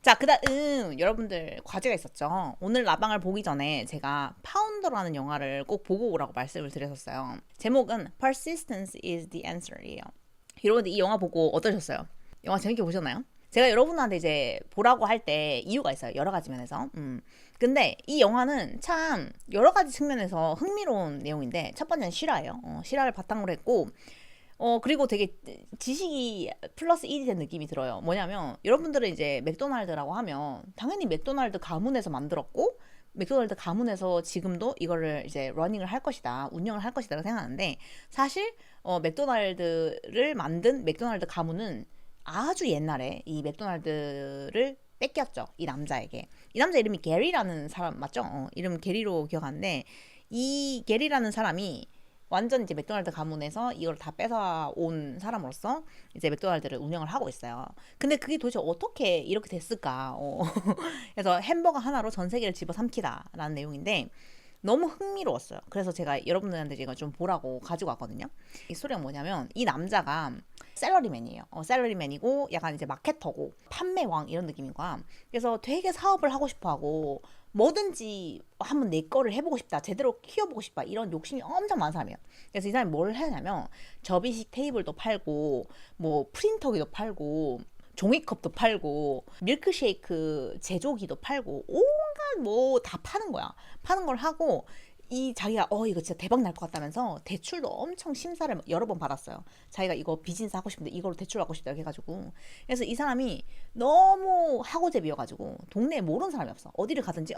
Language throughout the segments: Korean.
자, 그다음 여러분들 과제가 있었죠. 오늘 라방을 보기 전에 제가 파운더라는 영화를 꼭 보고 오라고 말씀을 드렸었어요. 제목은 Persistence is the answer이에요. 여러분들 이 영화 보고 어떠셨어요? 영화 재밌게 보셨나요? 제가 여러분한테 이제 보라고 할 때 이유가 있어요. 여러 가지 면에서. 근데 이 영화는 참 여러 가지 측면에서 흥미로운 내용인데 첫 번째는 실화예요. 실화를 바탕으로 했고 그리고 되게 지식이 플러스 1이 된 느낌이 들어요. 뭐냐면, 여러분들은 이제 맥도날드라고 하면, 당연히 맥도날드 가문에서 만들었고, 맥도날드 가문에서 지금도 이거를 이제 러닝을 할 것이다, 운영을 할 것이다, 라고 생각하는데, 사실, 맥도날드를 만든 맥도날드 가문은 아주 옛날에 이 맥도날드를 뺏겼죠. 이 남자에게. 이 남자 이름이 게리라는 사람 맞죠? 이름 게리로 기억하는데, 이 게리라는 사람이 완전 이제 맥도날드 가문에서 이걸 다 뺏어온 사람으로서 이제 맥도날드를 운영을 하고 있어요. 근데 그게 도대체 어떻게 이렇게 됐을까? 그래서 햄버거 하나로 전 세계를 집어삼키다라는 내용인데 너무 흥미로웠어요. 그래서 제가 여러분들한테 이거 좀 보라고 가지고 왔거든요. 이 스토리가 뭐냐면 이 남자가 셀러리맨이에요. 셀러리맨이고 약간 이제 마케터고 판매왕 이런 느낌인 거야. 그래서 되게 사업을 하고 싶어하고 뭐든지 한번 내 거를 해보고 싶다, 제대로 키워보고 싶다 이런 욕심이 엄청 많은 사람이에요. 그래서 이 사람이 뭘 하냐면 접이식 테이블도 팔고 뭐 프린터기도 팔고 종이컵도 팔고 밀크쉐이크 제조기도 팔고 온갖 뭐 다 파는 거야. 파는 걸 하고 이 자기가 이거 진짜 대박 날 것 같다면서 대출도 엄청 심사를 여러 번 받았어요. 자기가 이거 비즈니스 하고 싶은데 이걸로 대출하고 싶다 이렇게 해가지고. 그래서 이 사람이 너무 하고제비여가지고 동네에 모르는 사람이 없어. 어디를 가든지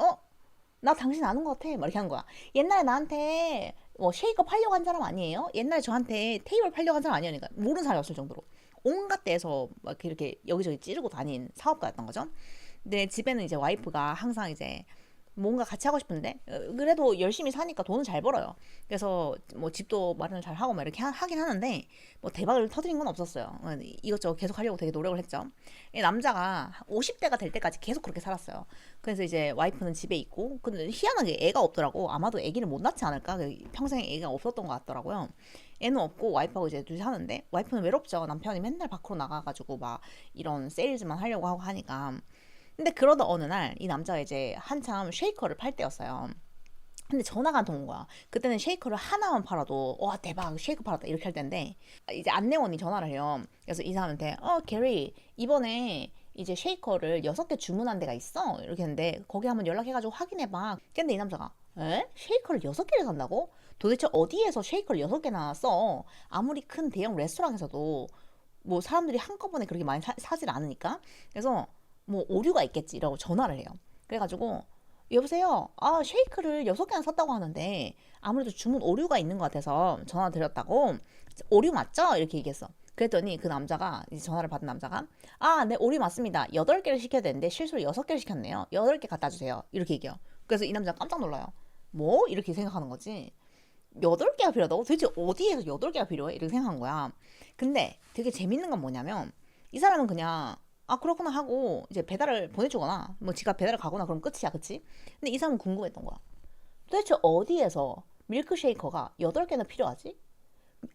나 당신 아는 것 같아 막 이렇게 한 거야. 옛날에 나한테 쉐이커 팔려고 한 사람 아니에요? 옛날에 저한테 테이블 팔려고 한 사람 아니에요? 그러니까 모르는 사람이 없을 정도로 온갖 데에서 막 이렇게 여기저기 찌르고 다닌 사업가였던 거죠. 근데 집에는 이제 와이프가 항상 이제 뭔가 같이 하고 싶은데 그래도 열심히 사니까 돈은 잘 벌어요. 그래서 뭐 집도 마련을 잘 하고 막 이렇게 하긴 하는데 뭐 대박을 터뜨린 건 없었어요. 이것저것 계속 하려고 되게 노력을 했죠. 이 남자가 50대가 될 때까지 계속 그렇게 살았어요. 그래서 이제 와이프는 집에 있고 근데 희한하게 애가 없더라고. 아마도 아기를 못 낳지 않을까? 평생에 애가 없었던 것 같더라고요. 애는 없고 와이프하고 이제 둘이 사는데 와이프는 외롭죠. 남편이 맨날 밖으로 나가가지고 막 이런 세일즈만 하려고 하고 하니까. 근데 그러다 어느 날 이 남자가 이제 한참 쉐이커를 팔 때였어요. 근데 전화가 한 통 온 거야. 그때는 쉐이커를 하나만 팔아도 와 대박 쉐이커 팔았다 이렇게 할 텐데 이제 안내원이 전화를 해요. 그래서 이 사람한테 게리 이번에 이제 쉐이커를 6개 주문한 데가 있어 이렇게 했는데 거기 한번 연락해가지고 확인해봐. 근데 이 남자가 쉐이커를 6개를 산다고? 도대체 어디에서 쉐이커를 6개나 써? 아무리 큰 대형 레스토랑에서도 뭐 사람들이 한꺼번에 그렇게 많이 사질 않으니까. 그래서 뭐 오류가 있겠지 이러고 전화를 해요. 그래가지고 여보세요. 쉐이크를 6개나 샀다고 하는데 아무래도 주문 오류가 있는 것 같아서 전화 드렸다고. 오류 맞죠? 이렇게 얘기했어. 그랬더니 그 남자가 이제 전화를 받은 남자가 네 오류 맞습니다. 8개를 시켜야 되는데 실수로 6개를 시켰네요. 8개 갖다 주세요. 이렇게 얘기해요. 그래서 이 남자가 깜짝 놀라요. 뭐? 이렇게 생각하는 거지. 8개가 필요하다고? 도대체 어디에서 8개가 필요해? 이렇게 생각한 거야. 근데 되게 재밌는 건 뭐냐면 이 사람은 그냥 그렇구나 하고 이제 배달을 보내주거나 뭐 지가 배달을 가거나 그럼 끝이야 그치? 근데 이 사람은 궁금했던 거야. 도대체 어디에서 밀크쉐이커가 8개나 필요하지?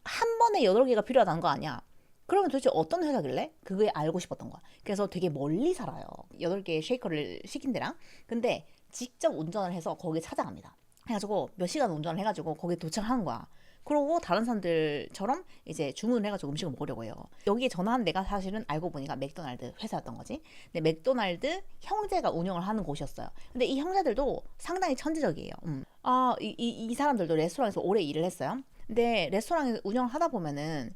한 번에 8개가 필요하다는 거 아니야? 그러면 도대체 어떤 회사길래? 그게 알고 싶었던 거야. 그래서 되게 멀리 살아요. 8개의 쉐이커를 시킨 데랑. 근데 직접 운전을 해서 거기 찾아갑니다. 해가지고 몇 시간 운전을 해가지고 거기 도착하는 거야. 그러고 다른 사람들처럼 이제 주문을 해가지고 음식을 먹으려고 해요. 여기에 전화한 데가 사실은 알고 보니까 맥도날드 회사였던 거지. 근데 맥도날드 형제가 운영을 하는 곳이었어요. 근데 이 형제들도 상당히 천재적이에요. 이 사람들도 레스토랑에서 오래 일을 했어요. 근데 레스토랑에서 운영을 하다 보면은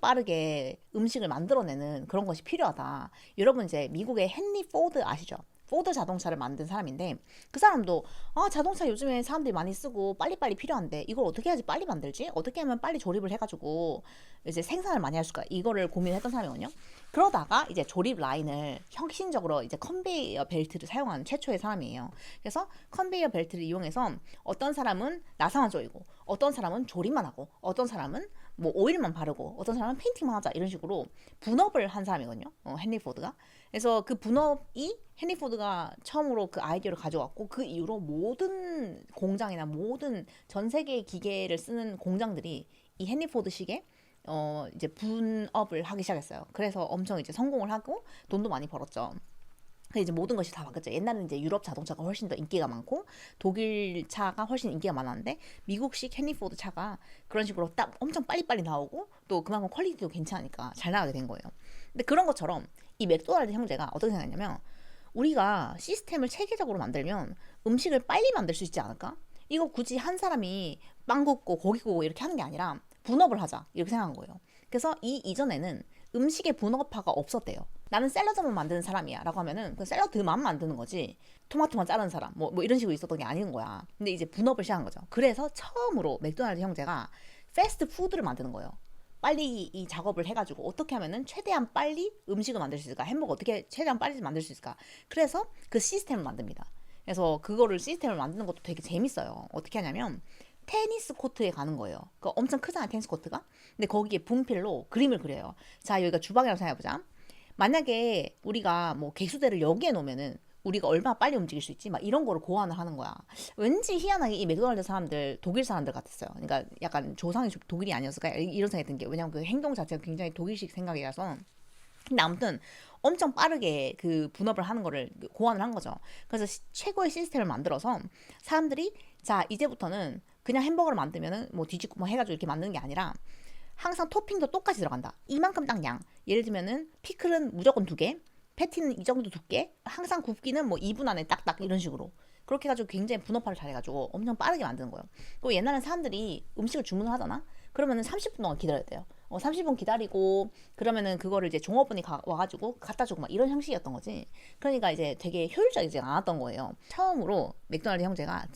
빠르게 음식을 만들어내는 그런 것이 필요하다. 여러분 이제 미국의 헨리 포드 아시죠? 포드 자동차를 만든 사람인데 그 사람도 자동차 요즘에 사람들이 많이 쓰고 빨리빨리 필요한데 이걸 어떻게 해야지 빨리 만들지? 어떻게 하면 빨리 조립을 해가지고 이제 생산을 많이 할 수가 이거를 고민했던 사람이거든요. 그러다가 이제 조립 라인을 혁신적으로 이제 컨베이어 벨트를 사용한 최초의 사람이에요. 그래서 컨베이어 벨트를 이용해서 어떤 사람은 나사만 조이고 어떤 사람은 조립만 하고 어떤 사람은 뭐 오일만 바르고 어떤 사람은 페인팅만 하자 이런 식으로 분업을 한 사람이거든요. 헨리 포드가. 그래서 그 분업이 헨리 포드가 처음으로 그 아이디어를 가져왔고 그 이후로 모든 공장이나 모든 전 세계의 기계를 쓰는 공장들이 이 헨리 포드식의 이제 분업을 하기 시작했어요. 그래서 엄청 이제 성공을 하고 돈도 많이 벌었죠. 근데 이제 모든 것이 다 바뀌었죠. 옛날에는 이제 유럽 자동차가 훨씬 더 인기가 많고 독일 차가 훨씬 인기가 많았는데 미국식 헤니포드 차가 그런 식으로 딱 엄청 빨리빨리 나오고 또 그만큼 퀄리티도 괜찮으니까 잘 나가게 된 거예요. 근데 그런 것처럼 이 맥도날드 형제가 어떻게 생각했냐면 우리가 시스템을 체계적으로 만들면 음식을 빨리 만들 수 있지 않을까? 이거 굳이 한 사람이 빵 굽고 고기 구우고 이렇게 하는 게 아니라 분업을 하자 이렇게 생각한 거예요. 그래서 이 이전에는 음식의 분업화가 없었대요. 나는 샐러드만 만드는 사람이야 라고 하면은 그 샐러드만 만드는 거지 토마토만 자르는 사람 뭐 이런 식으로 있었던 게 아닌 거야. 근데 이제 분업을 시작한 거죠. 그래서 처음으로 맥도날드 형제가 패스트푸드를 만드는 거예요. 빨리 이 작업을 해가지고 어떻게 하면은 최대한 빨리 음식을 만들 수 있을까, 햄버거 어떻게 최대한 빨리 만들 수 있을까. 그래서 그 시스템을 만듭니다. 그래서 그거를 시스템을 만드는 것도 되게 재밌어요. 어떻게 하냐면 테니스 코트에 가는 거예요. 그 엄청 크잖아요, 테니스 코트가. 근데 거기에 분필로 그림을 그려요. 자, 여기가 주방이라고 생각해보자. 만약에 우리가 뭐 개수대를 여기에 놓으면은 우리가 얼마나 빨리 움직일 수 있지? 막 이런 거를 고안을 하는 거야. 왠지 희한하게 이 맥도날드 사람들 독일 사람들 같았어요. 그러니까 약간 조상이 독일이 아니었을까? 이런 생각이 든 게 왜냐면 그 행동 자체가 굉장히 독일식 생각이라서. 근데 아무튼 엄청 빠르게 그 분업을 하는 거를 고안을 한 거죠. 그래서 최고의 시스템을 만들어서 사람들이 자 이제부터는 그냥 햄버거를 만들면은 뭐 뒤집고 뭐 해가지고 이렇게 만드는 게 아니라 항상 토핑도 똑같이 들어간다. 이만큼 딱 양. 예를 들면은 피클은 무조건 2개, 패티는 이 정도 두께, 항상 굽기는 뭐 2분 안에 딱딱 이런 식으로. 그렇게 해가지고 굉장히 분업화를 잘해가지고 엄청 빠르게 만드는 거예요. 그리고 옛날엔 사람들이 음식을 주문을 하잖아? 그러면은 30분 동안 기다려야 돼요. 30분 기다리고 그러면은 그거를 이제 종업원이 와가지고 갖다 주고 막 이런 형식이었던 거지. 그러니까 이제 되게 효율적이지 않았던 거예요. 처음으로 맥도날드 형제가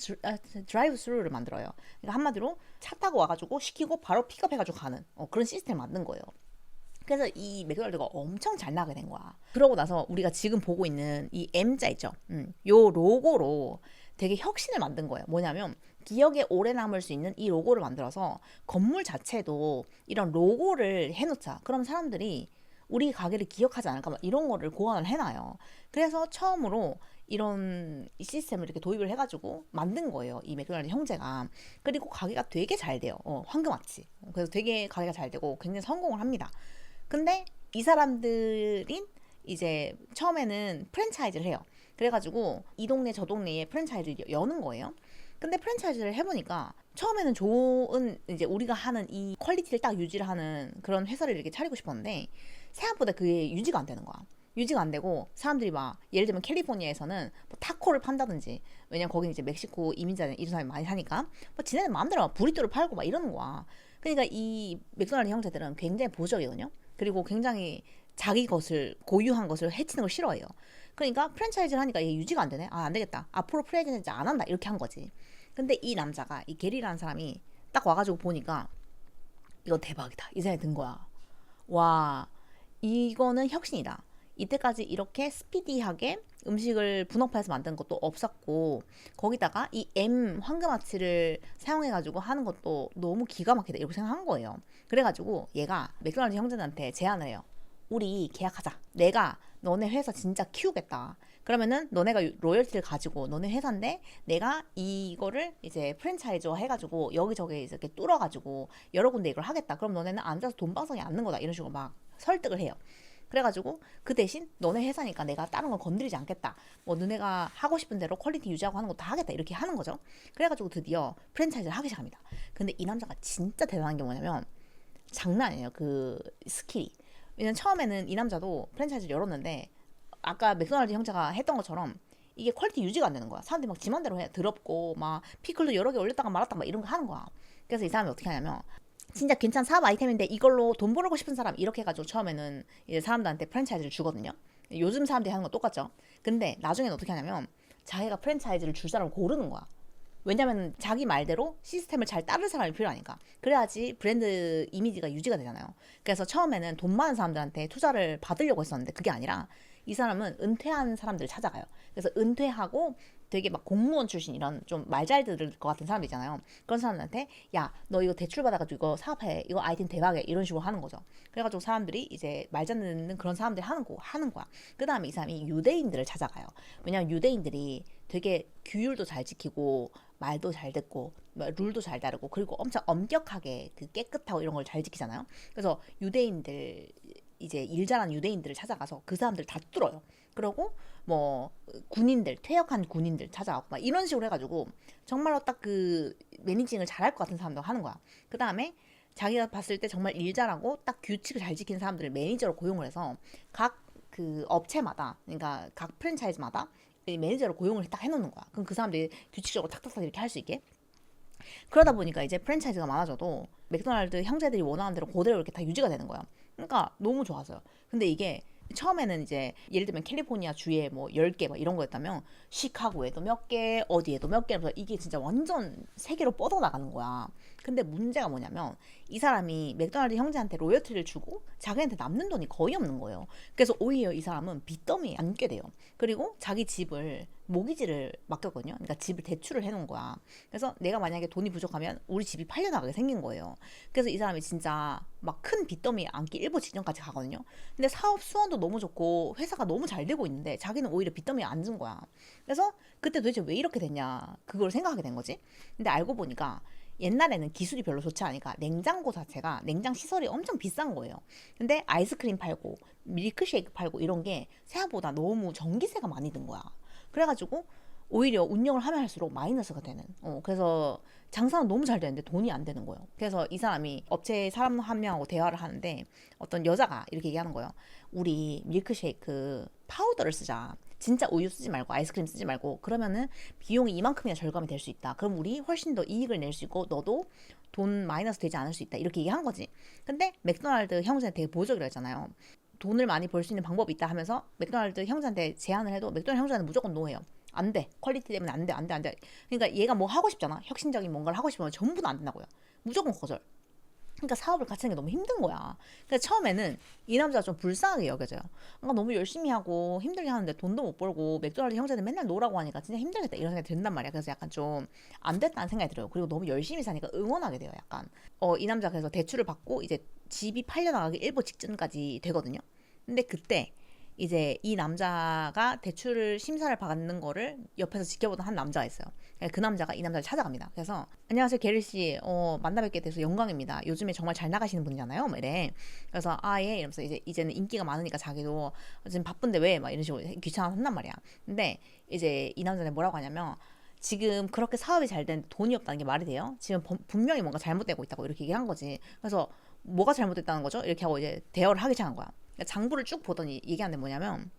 드라이브 스루를 만들어요. 그러니까 한마디로 차 타고 와가지고 시키고 바로 픽업해가지고 가는 그런 시스템을 만든 거예요. 그래서 이 맥도날드가 엄청 잘 나가게 된 거야. 그러고 나서 우리가 지금 보고 있는 이 M자 있죠? 요 로고로 되게 혁신을 만든 거예요. 뭐냐면 기억에 오래 남을 수 있는 이 로고를 만들어서 건물 자체도 이런 로고를 해놓자. 그럼 사람들이 우리 가게를 기억하지 않을까 막 이런 거를 고안을 해놔요. 그래서 처음으로 이런 시스템을 이렇게 도입을 해가지고 만든 거예요. 이 맥도날드 형제가. 그리고 가게가 되게 잘 돼요. 황금아치. 그래서 되게 가게가 잘 되고 굉장히 성공을 합니다. 근데 이 사람들이 이제 처음에는 프랜차이즈를 해요. 그래가지고 이 동네 저 동네에 프랜차이즈를 여는 거예요. 근데 프랜차이즈를 해보니까 처음에는 좋은 이제 우리가 하는 이 퀄리티를 딱 유지를 하는 그런 회사를 이렇게 차리고 싶었는데 생각보다 그게 유지가 안 되는 거야. 유지가 안 되고 사람들이 막 예를 들면 캘리포니아에서는 뭐 타코를 판다든지 왜냐면 거기는 이제 멕시코 이민자들 이런 사람이 많이 사니까 뭐 지네들 마음대로 막 브리또를 팔고 막 이러는 거야. 그러니까 이 맥도날드 형제들은 굉장히 보수적이거든요. 그리고 굉장히 자기 것을 고유한 것을 해치는 걸 싫어해요. 그러니까 프랜차이즈를 하니까 이게 유지가 안 되네. 안 되겠다. 앞으로 프랜차이즈 안 한다. 이렇게 한 거지. 근데 이 남자가 이 게리라는 사람이 딱 와가지고 보니까 이거 대박이다. 이 생각이 든 거야. 와, 이거는 혁신이다. 이때까지 이렇게 스피디하게 음식을 분업화해서 만든 것도 없었고 거기다가 이 M 황금아치를 사용해가지고 하는 것도 너무 기가 막히다 이렇게 생각한 거예요. 그래가지고 얘가 맥도날드 형제들한테 제안을 해요. 우리 계약하자. 내가 너네 회사 진짜 키우겠다. 그러면은 너네가 로열티를 가지고 너네 회사인데 내가 이거를 이제 프랜차이즈화 해가지고 여기저기 이렇게 뚫어가지고 여러 군데 이걸 하겠다. 그럼 너네는 앉아서 돈방석에 앉는 거다. 이런 식으로 막 설득을 해요. 그래가지고 그 대신 너네 회사니까 내가 다른 건 건드리지 않겠다. 뭐 너네가 하고 싶은 대로 퀄리티 유지하고 하는 거 다 하겠다. 이렇게 하는 거죠. 그래가지고 드디어 프랜차이즈를 하기 시작합니다. 근데 이 남자가 진짜 대단한 게 뭐냐면 장난 아니에요. 그 스킬이. 왜냐면 처음에는 이 남자도 프랜차이즈를 열었는데 아까 맥도날드 형제가 했던 것처럼 이게 퀄리티 유지가 안 되는 거야. 사람들이 막 지만대로 해. 더럽고 막 피클도 여러 개 올렸다가 말았다가 막 이런 거 하는 거야. 그래서 이 사람이 어떻게 하냐면 진짜 괜찮은 사업 아이템인데 이걸로 돈 벌고 싶은 사람 이렇게 해가지고 처음에는 이제 사람들한테 프랜차이즈를 주거든요. 요즘 사람들이 하는 거 똑같죠. 근데 나중에는 어떻게 하냐면 자기가 프랜차이즈를 줄 사람을 고르는 거야. 왜냐면 자기 말대로 시스템을 잘 따를 사람이 필요하니까. 그래야지 브랜드 이미지가 유지가 되잖아요. 그래서 처음에는 돈 많은 사람들한테 투자를 받으려고 했었는데 그게 아니라 이 사람은 은퇴한 사람들을 찾아가요. 그래서 은퇴하고 되게 막 공무원 출신 이런 좀 말 잘 들을 것 같은 사람들 있잖아요. 그런 사람들한테 야, 너 이거 대출 받아가지고 이거 사업해. 이거 아이템 대박이야. 이런 식으로 하는 거죠. 그래가지고 사람들이 이제 말 잘 듣는 그런 사람들이 하는 거야. 그 다음에 이 사람이 유대인들을 찾아가요. 왜냐면 유대인들이 되게 규율도 잘 지키고 말도 잘 듣고 룰도 잘 따르고 그리고 엄청 엄격하게 그 깨끗하고 이런 걸 잘 지키잖아요. 그래서 유대인들 이제 일 잘하는 유대인들을 찾아가서 그 사람들 다 뚫어요. 그러고 뭐 군인들, 퇴역한 군인들 찾아가고 막 이런 식으로 해가지고 정말로 딱 그 매니징을 잘할 것 같은 사람들 하는 거야. 그 다음에 자기가 봤을 때 정말 일 잘하고 딱 규칙을 잘 지키는 사람들을 매니저로 고용을 해서 각 그 업체마다, 그러니까 각 프랜차이즈마다 이 매니저로 고용을 딱 해놓는 거야. 그럼 그 사람들이 규칙적으로 탁탁탁 이렇게 할 수 있게. 그러다 보니까 이제 프랜차이즈가 많아져도 맥도날드 형제들이 원하는 대로 그대로 이렇게 다 유지가 되는 거야. 그러니까 너무 좋았어요. 근데 이게 처음에는 이제 예를 들면 캘리포니아 주에 뭐 10개 막 이런 거였다면 시카고에도 몇 개, 어디에도 몇 개, 그래서 이게 진짜 완전 세계로 뻗어나가는 거야. 근데 문제가 뭐냐면 이 사람이 맥도날드 형제한테 로열티를 주고 자기한테 남는 돈이 거의 없는 거예요. 그래서 오히려 이 사람은 빚더미에 안게 돼요. 그리고 자기 집을 모기지를 맡겼거든요. 그러니까 집을 대출을 해놓은 거야. 그래서 내가 만약에 돈이 부족하면 우리 집이 팔려나가게 생긴 거예요. 그래서 이 사람이 진짜 막 큰 빚더미에 안기 일보 직전까지 가거든요. 근데 사업 수완도 너무 좋고 회사가 너무 잘 되고 있는데 자기는 오히려 빚더미에 앉은 거야. 그래서 그때 도대체 왜 이렇게 됐냐 그걸 생각하게 된 거지. 근데 알고 보니까 옛날에는 기술이 별로 좋지 않으니까 냉장고 자체가 냉장 시설이 엄청 비싼 거예요. 근데 아이스크림 팔고 밀크쉐이크 팔고 이런 게 생각보다 너무 전기세가 많이 든 거야. 그래가지고 오히려 운영을 하면 할수록 마이너스가 되는. 그래서 장사는 너무 잘 되는데 돈이 안 되는 거예요. 그래서 이 사람이 업체 사람 한 명하고 대화를 하는데 어떤 여자가 이렇게 얘기하는 거예요. 우리 밀크쉐이크 파우더를 쓰자. 진짜 우유 쓰지 말고 아이스크림 쓰지 말고 그러면은 비용이 이만큼이나 절감이 될 수 있다. 그럼 우리 훨씬 더 이익을 낼 수 있고 너도 돈 마이너스 되지 않을 수 있다. 이렇게 얘기한 거지. 근데 맥도날드 형제는 되게 보조기로 했잖아요. 돈을 많이 벌 수 있는 방법이 있다 하면서 맥도날드 형제한테 제안을 해도 맥도날드 형제는 무조건 노해요. 안 돼. 퀄리티 때문에 안 돼, 안 돼, 안 돼. 그러니까 얘가 뭐 하고 싶잖아. 혁신적인 뭔가를 하고 싶으면 전부 다 안 된다고요. 무조건 거절. 그러니까 사업을 같이 하는 게 너무 힘든 거야. 그래서 처음에는 이 남자가 좀 불쌍하게 여겨져요. 그러니까 너무 열심히 하고 힘들게 하는데 돈도 못 벌고 맥도날드 형제는 맨날 노라고 하니까 진짜 힘들겠다 이런 생각이 든단 말이야. 그래서 약간 좀 안 됐다는 생각이 들어요. 그리고 너무 열심히 사니까 응원하게 돼요. 약간 이 남자 그래서 대출을 받고 이제 집이 팔려나가기 일보 직전까지 되거든요. 근데 그때 이제 이 남자가 대출을 심사를 받는 거를 옆에서 지켜보던 한 남자가 있어요. 그 남자가 이 남자를 찾아갑니다. 그래서 안녕하세요 게리 씨, 만나 뵙게 돼서 영광입니다. 요즘에 정말 잘 나가시는 분이잖아요. 뭐 이래. 그래서 아 예 이러면서 이제는 인기가 많으니까 자기도 지금 바쁜데 왜 막 이런 식으로 귀찮아서 한단 말이야. 근데 이제 이 남자는 뭐라고 하냐면 지금 그렇게 사업이 잘 되는데 돈이 없다는 게 말이 돼요? 지금 분명히 뭔가 잘못되고 있다고 이렇게 얘기한 거지. 그래서 뭐가 잘못됐다는 거죠? 이렇게 하고 이제 대화를 하기 시작한 거야. 장부를 쭉 보더니 얘기하는 게 뭐냐면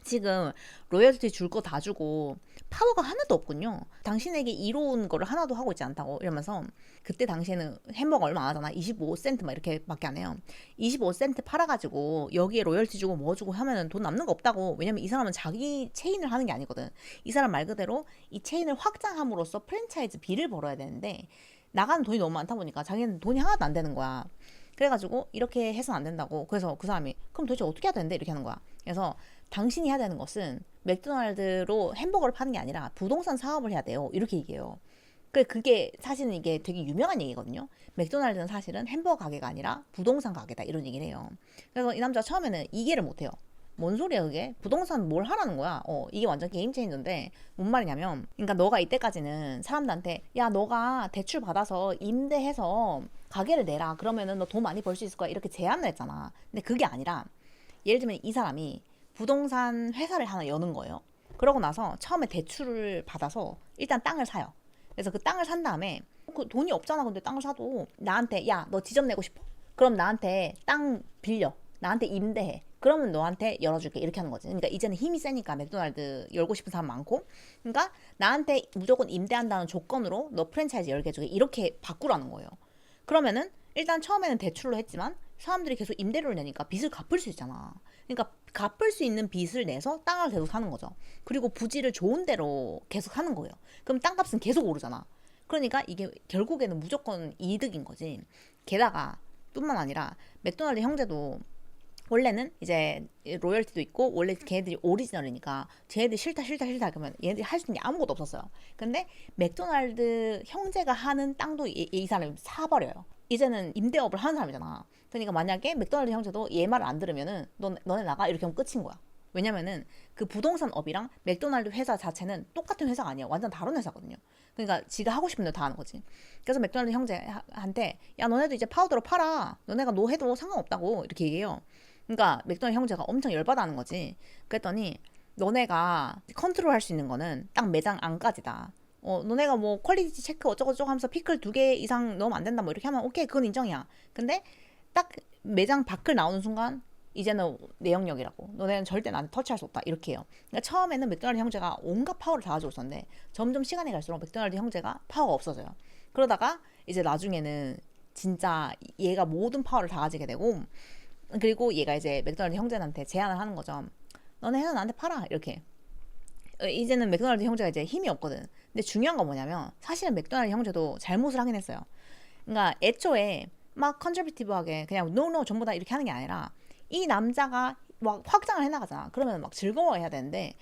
지금 로열티 줄 거 다 주고 파워가 하나도 없군요. 당신에게 이로운 거를 하나도 하고 있지 않다고 이러면서 그때 당시에는 햄버거 얼마 안 하잖아. 25센트 막 이렇게 밖에 안 해요. 25센트 팔아가지고 여기에 로열티 주고 뭐 주고 하면은 돈 남는 거 없다고. 왜냐면 이 사람은 자기 체인을 하는 게 아니거든. 이 사람 말 그대로 이 체인을 확장함으로써 프랜차이즈 비를 벌어야 되는데 나가는 돈이 너무 많다 보니까 자기는 돈이 하나도 안 되는 거야. 그래가지고 이렇게 해서는 안 된다고. 그래서 그 사람이 그럼 도대체 어떻게 해야 되는데 이렇게 하는 거야. 그래서 당신이 해야 되는 것은 맥도날드로 햄버거를 파는 게 아니라 부동산 사업을 해야 돼요. 이렇게 얘기해요. 그게 사실은 이게 되게 유명한 얘기거든요. 맥도날드는 사실은 햄버거 가게가 아니라 부동산 가게다 이런 얘기를 해요. 그래서 이 남자가 처음에는 이해를 못해요. 뭔 소리야 그게? 부동산 뭘 하라는 거야? 이게 완전 게임 체인저인데 뭔 말이냐면 그러니까 너가 이때까지는 사람들한테 야 너가 대출 받아서 임대해서 가게를 내라 그러면은 너 돈 많이 벌 수 있을 거야 이렇게 제안을 했잖아. 근데 그게 아니라 예를 들면 이 사람이 부동산 회사를 하나 여는 거예요. 그러고 나서 처음에 대출을 받아서 일단 땅을 사요. 그래서 그 땅을 산 다음에 그 돈이 없잖아. 근데 땅을 사도 나한테 야 너 지점 내고 싶어? 그럼 나한테 땅 빌려. 나한테 임대해. 그러면 너한테 열어줄게. 이렇게 하는 거지. 그러니까 이제는 힘이 세니까 맥도날드 열고 싶은 사람 많고. 그러니까 나한테 무조건 임대한다는 조건으로 너 프랜차이즈 열게 해줄게. 이렇게 바꾸라는 거예요. 그러면은 일단 처음에는 대출로 했지만 사람들이 계속 임대료를 내니까 빚을 갚을 수 있잖아. 그러니까 갚을 수 있는 빚을 내서 땅을 계속 사는 거죠. 그리고 부지를 좋은 데로 계속 하는 거예요. 그럼 땅값은 계속 오르잖아. 그러니까 이게 결국에는 무조건 이득인 거지. 게다가 뿐만 아니라 맥도날드 형제도 원래는 이제 로열티도 있고 원래 걔네들이 오리지널이니까 쟤네들이 싫다 그러면 얘네들이 할 수 있는 게 아무것도 없었어요. 근데 맥도날드 형제가 하는 땅도 이 사람이 사버려요. 이제는 임대업을 하는 사람이잖아. 그러니까 만약에 맥도날드 형제도 얘 말을 안 들으면은 너네 나가 이렇게 하면 끝인 거야. 왜냐면은 그 부동산 업이랑 맥도날드 회사 자체는 똑같은 회사가 아니야. 완전 다른 회사거든요. 그러니까 지가 하고 싶은 대로 다 하는 거지. 그래서 맥도날드 형제한테 야 너네도 이제 파우더로 팔아. 너네가 노 해도 상관없다고 이렇게 얘기해요. 그러니까 맥도날드 형제가 엄청 열받아하는 거지. 그랬더니 너네가 컨트롤할 수 있는 거는 딱 매장 안까지다. 너네가 뭐 퀄리티 체크 어쩌고저쩌고 하면서 피클 2개 이상 넣으면 안 된다 뭐 이렇게 하면 오케이 그건 인정이야. 근데 딱 매장 밖을 나오는 순간 이제는 내 영역이라고. 너네는 절대 나한테 터치할 수 없다. 이렇게 해요. 그러니까 처음에는 맥도날드 형제가 온갖 파워를 다 가지고 있었는데 점점 시간이 갈수록 맥도날드 형제가 파워가 없어져요. 그러다가 이제 나중에는 진짜 얘가 모든 파워를 다 가지게 되고 그리고 얘가 이제 맥도날드 형제한테 제안을 하는 거죠. 너네 회사 나한테 팔아. 이렇게. 이제는 맥도날드 형제가 이제 힘이 없거든. 근데 중요한 건 뭐냐면 사실은 맥도날드 형제도 잘못을 하긴 했어요. 그러니까 애초에 막 컨저비티브하게 그냥 노노 전부 다 이렇게 하는 게 아니라 이 남자가 막 확장을 해나가잖아. 그러면 막 즐거워해야 되는데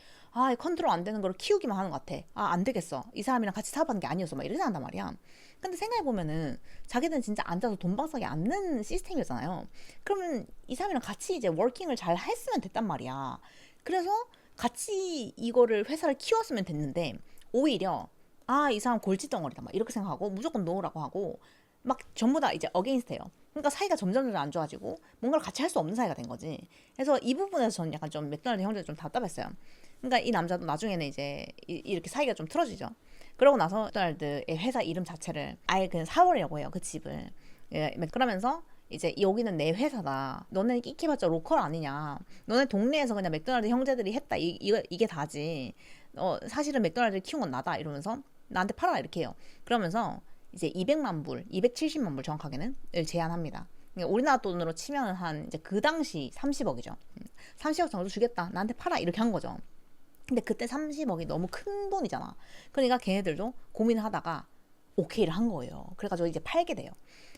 이 컨트롤 안 되는 걸 키우기만 하는 것 같아. 안 되겠어. 이 사람이랑 같이 사업하는 게 아니었어. 막 이러지 않단 말이야. 근데 생각해보면은 자기들은 진짜 앉아서 돈방석에 앉는 시스템이었잖아요. 그러면 이 사람이랑 같이 이제 워킹을 잘 했으면 됐단 말이야. 그래서 같이 이거를 회사를 키웠으면 됐는데 오히려 이 사람 골칫덩어리다 막 이렇게 생각하고 무조건 노라고 하고 막 전부 다 이제 어게인스트예요. 그러니까 사이가 점점 안 좋아지고 뭔가를 같이 할 수 없는 사이가 된 거지. 그래서 이 부분에서 저는 약간 좀 맥도날드 형제가 좀 답답했어요. 그러니까 이 남자도 나중에는 이제 이렇게 사이가 좀 틀어지죠. 그러고 나서 맥도날드의 회사 이름 자체를 아예 그냥 사버리려고 해요. 그 집을. 예, 그러면서 이제 여기는 내 회사다. 너네 끼키봤자 로컬 아니냐. 너네 동네에서 그냥 맥도날드 형제들이 했다. 이게 다지. 사실은 맥도날드를 키운 건 나다. 이러면서 나한테 팔아 이렇게 해요. 그러면서 이제 200만 불, 270만 불 정확하게는 제안합니다. 그러니까 우리나라 돈으로 치면 한 이제 그 당시 30억이죠. 30억 정도 주겠다. 나한테 팔아 이렇게 한 거죠. 근데 그때 30억이 너무 큰 돈이잖아. 그러니까 걔네들도 고민을 하다가 오케이를 한 거예요. 그래가지고 이제 팔게 돼요.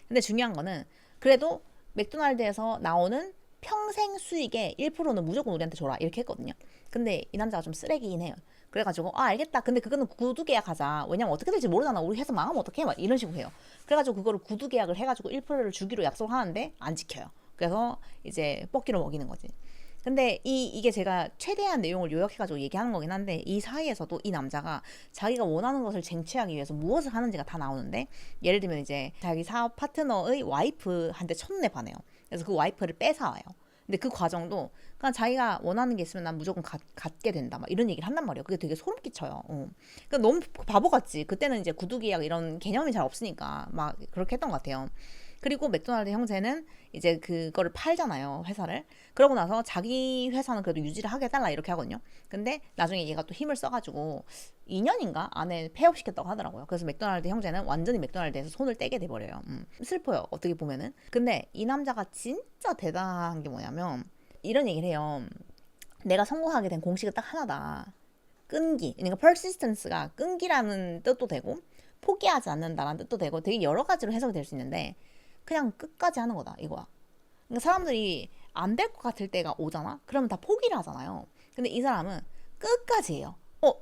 근데 중요한 거는 그래도 맥도날드에서 나오는 평생 수익의 1%는 무조건 우리한테 줘라 이렇게 했거든요. 근데 이 남자가 좀 쓰레기긴 해요. 그래가지고 알겠다. 근데 그거는 구두 계약하자. 왜냐면 어떻게 될지 모르잖아. 우리 회사 망하면 어떡해? 막 이런 식으로 해요. 그래가지고 그거를 구두 계약을 해가지고 1%를 주기로 약속하는데 안 지켜요. 그래서 이제 뻑기로 먹이는 거지. 근데 이게 제가 최대한 내용을 요약해가지고 얘기하는 거긴 한데 이 사이에서도 이 남자가 자기가 원하는 것을 쟁취하기 위해서 무엇을 하는지가 다 나오는데 예를 들면 이제 자기 사업 파트너의 와이프한테 첫눈에 반해요. 그래서 그 와이프를 뺏어와요. 근데 그 과정도 그냥 자기가 원하는 게 있으면 난 무조건 갖게 된다 막 이런 얘기를 한단 말이에요. 그게 되게 소름 끼쳐요. 그러니까 너무 바보 같지. 그때는 이제 구두 계약 이런 개념이 잘 없으니까 막 그렇게 했던 것 같아요. 그리고 맥도날드 형제는 이제 그거를 팔잖아요, 회사를. 그러고 나서 자기 회사는 그래도 유지를 하게 해달라 이렇게 하거든요. 근데 나중에 얘가 또 힘을 써가지고 2년인가 안에 폐업시켰다고 하더라고요. 그래서 맥도날드 형제는 완전히 맥도날드에서 손을 떼게 돼버려요. 슬퍼요, 어떻게 보면은. 근데 이 남자가 진짜 대단한 게 뭐냐면 이런 얘기를 해요. 내가 성공하게 된 공식은 딱 하나다. 끈기. 그러니까 persistence가 끈기라는 뜻도 되고 포기하지 않는다라는 뜻도 되고 되게 여러 가지로 해석이 될 수 있는데 그냥 끝까지 하는 거다 이거야. 그러니까 사람들이 안 될 것 같을 때가 오잖아. 그러면 다 포기를 하잖아요. 근데 이 사람은 끝까지 해요.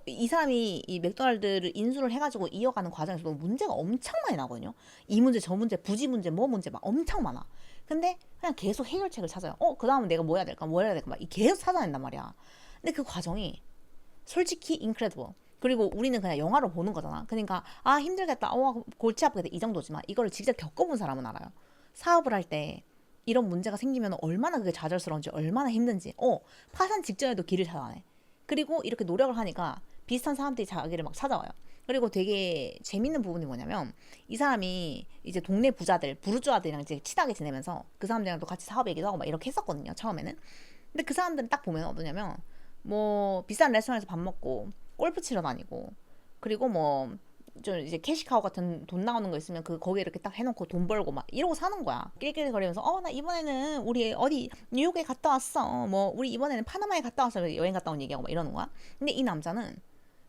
이 사람이 이 맥도날드를 인수를 해가지고 이어가는 과정에서도 문제가 엄청 많이 나거든요. 이 문제, 저 문제, 부지 문제, 뭐 문제 막 엄청 많아. 근데 그냥 계속 해결책을 찾아요. 그 다음은 내가 뭐 해야 될까, 뭐 해야 될까 막 계속 찾아낸단 말이야. 근데 그 과정이 솔직히 incredible. 그리고 우리는 그냥 영화로 보는 거잖아. 그러니까 힘들겠다. 골치 아프겠다. 이 정도지만 이거를 직접 겪어본 사람은 알아요. 사업을 할 때 이런 문제가 생기면 얼마나 그게 좌절스러운지 얼마나 힘든지. 파산 직전에도 길을 찾아내. 그리고 이렇게 노력을 하니까 비슷한 사람들이 자기를 막 찾아와요. 그리고 되게 재밌는 부분이 뭐냐면 이 사람이 이제 동네 부자들, 부르주아들이랑 이제 친하게 지내면서 그 사람들이랑도 같이 사업 얘기도 하고 막 이렇게 했었거든요. 처음에는. 근데 그 사람들은 딱 보면 어떠냐면 뭐 비싼 레스토랑에서 밥 먹고 골프 치러 다니고 그리고 뭐 좀 이제 캐시카우 같은 돈 나오는 거 있으면 거기에 이렇게 딱 해놓고 돈 벌고 막 이러고 사는 거야. 낄낄거리면서 나 이번에는 우리 어디 뉴욕에 갔다 왔어. 뭐 우리 이번에는 파나마에 갔다 왔어. 여행 갔다 온 얘기하고 막 이러는 거야. 근데 이 남자는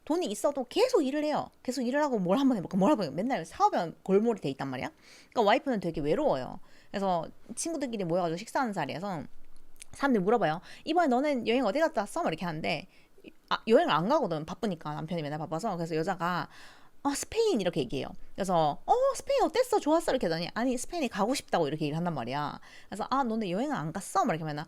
돈이 있어도 계속 일을 해요. 계속 일을 하고 뭘 한번 해볼까 뭘 한번 해볼까. 맨날 사업에 골몰이 돼 있단 말이야. 그러니까 와이프는 되게 외로워요. 그래서 친구들끼리 모여가지고 식사하는 자리에서 사람들이 물어봐요. 이번에 너는 여행 어디 갔다 왔어? 막 이렇게 하는데 여행을 안 가거든. 바쁘니까 남편이 맨날 바빠서. 그래서 여자가 스페인 이렇게 얘기해요. 그래서 스페인 어땠어? 좋았어? 이렇게 하더니 아니 스페인에 가고 싶다고 이렇게 얘기를 한단 말이야. 그래서 너네 여행을 안 갔어? 막 이렇게 하면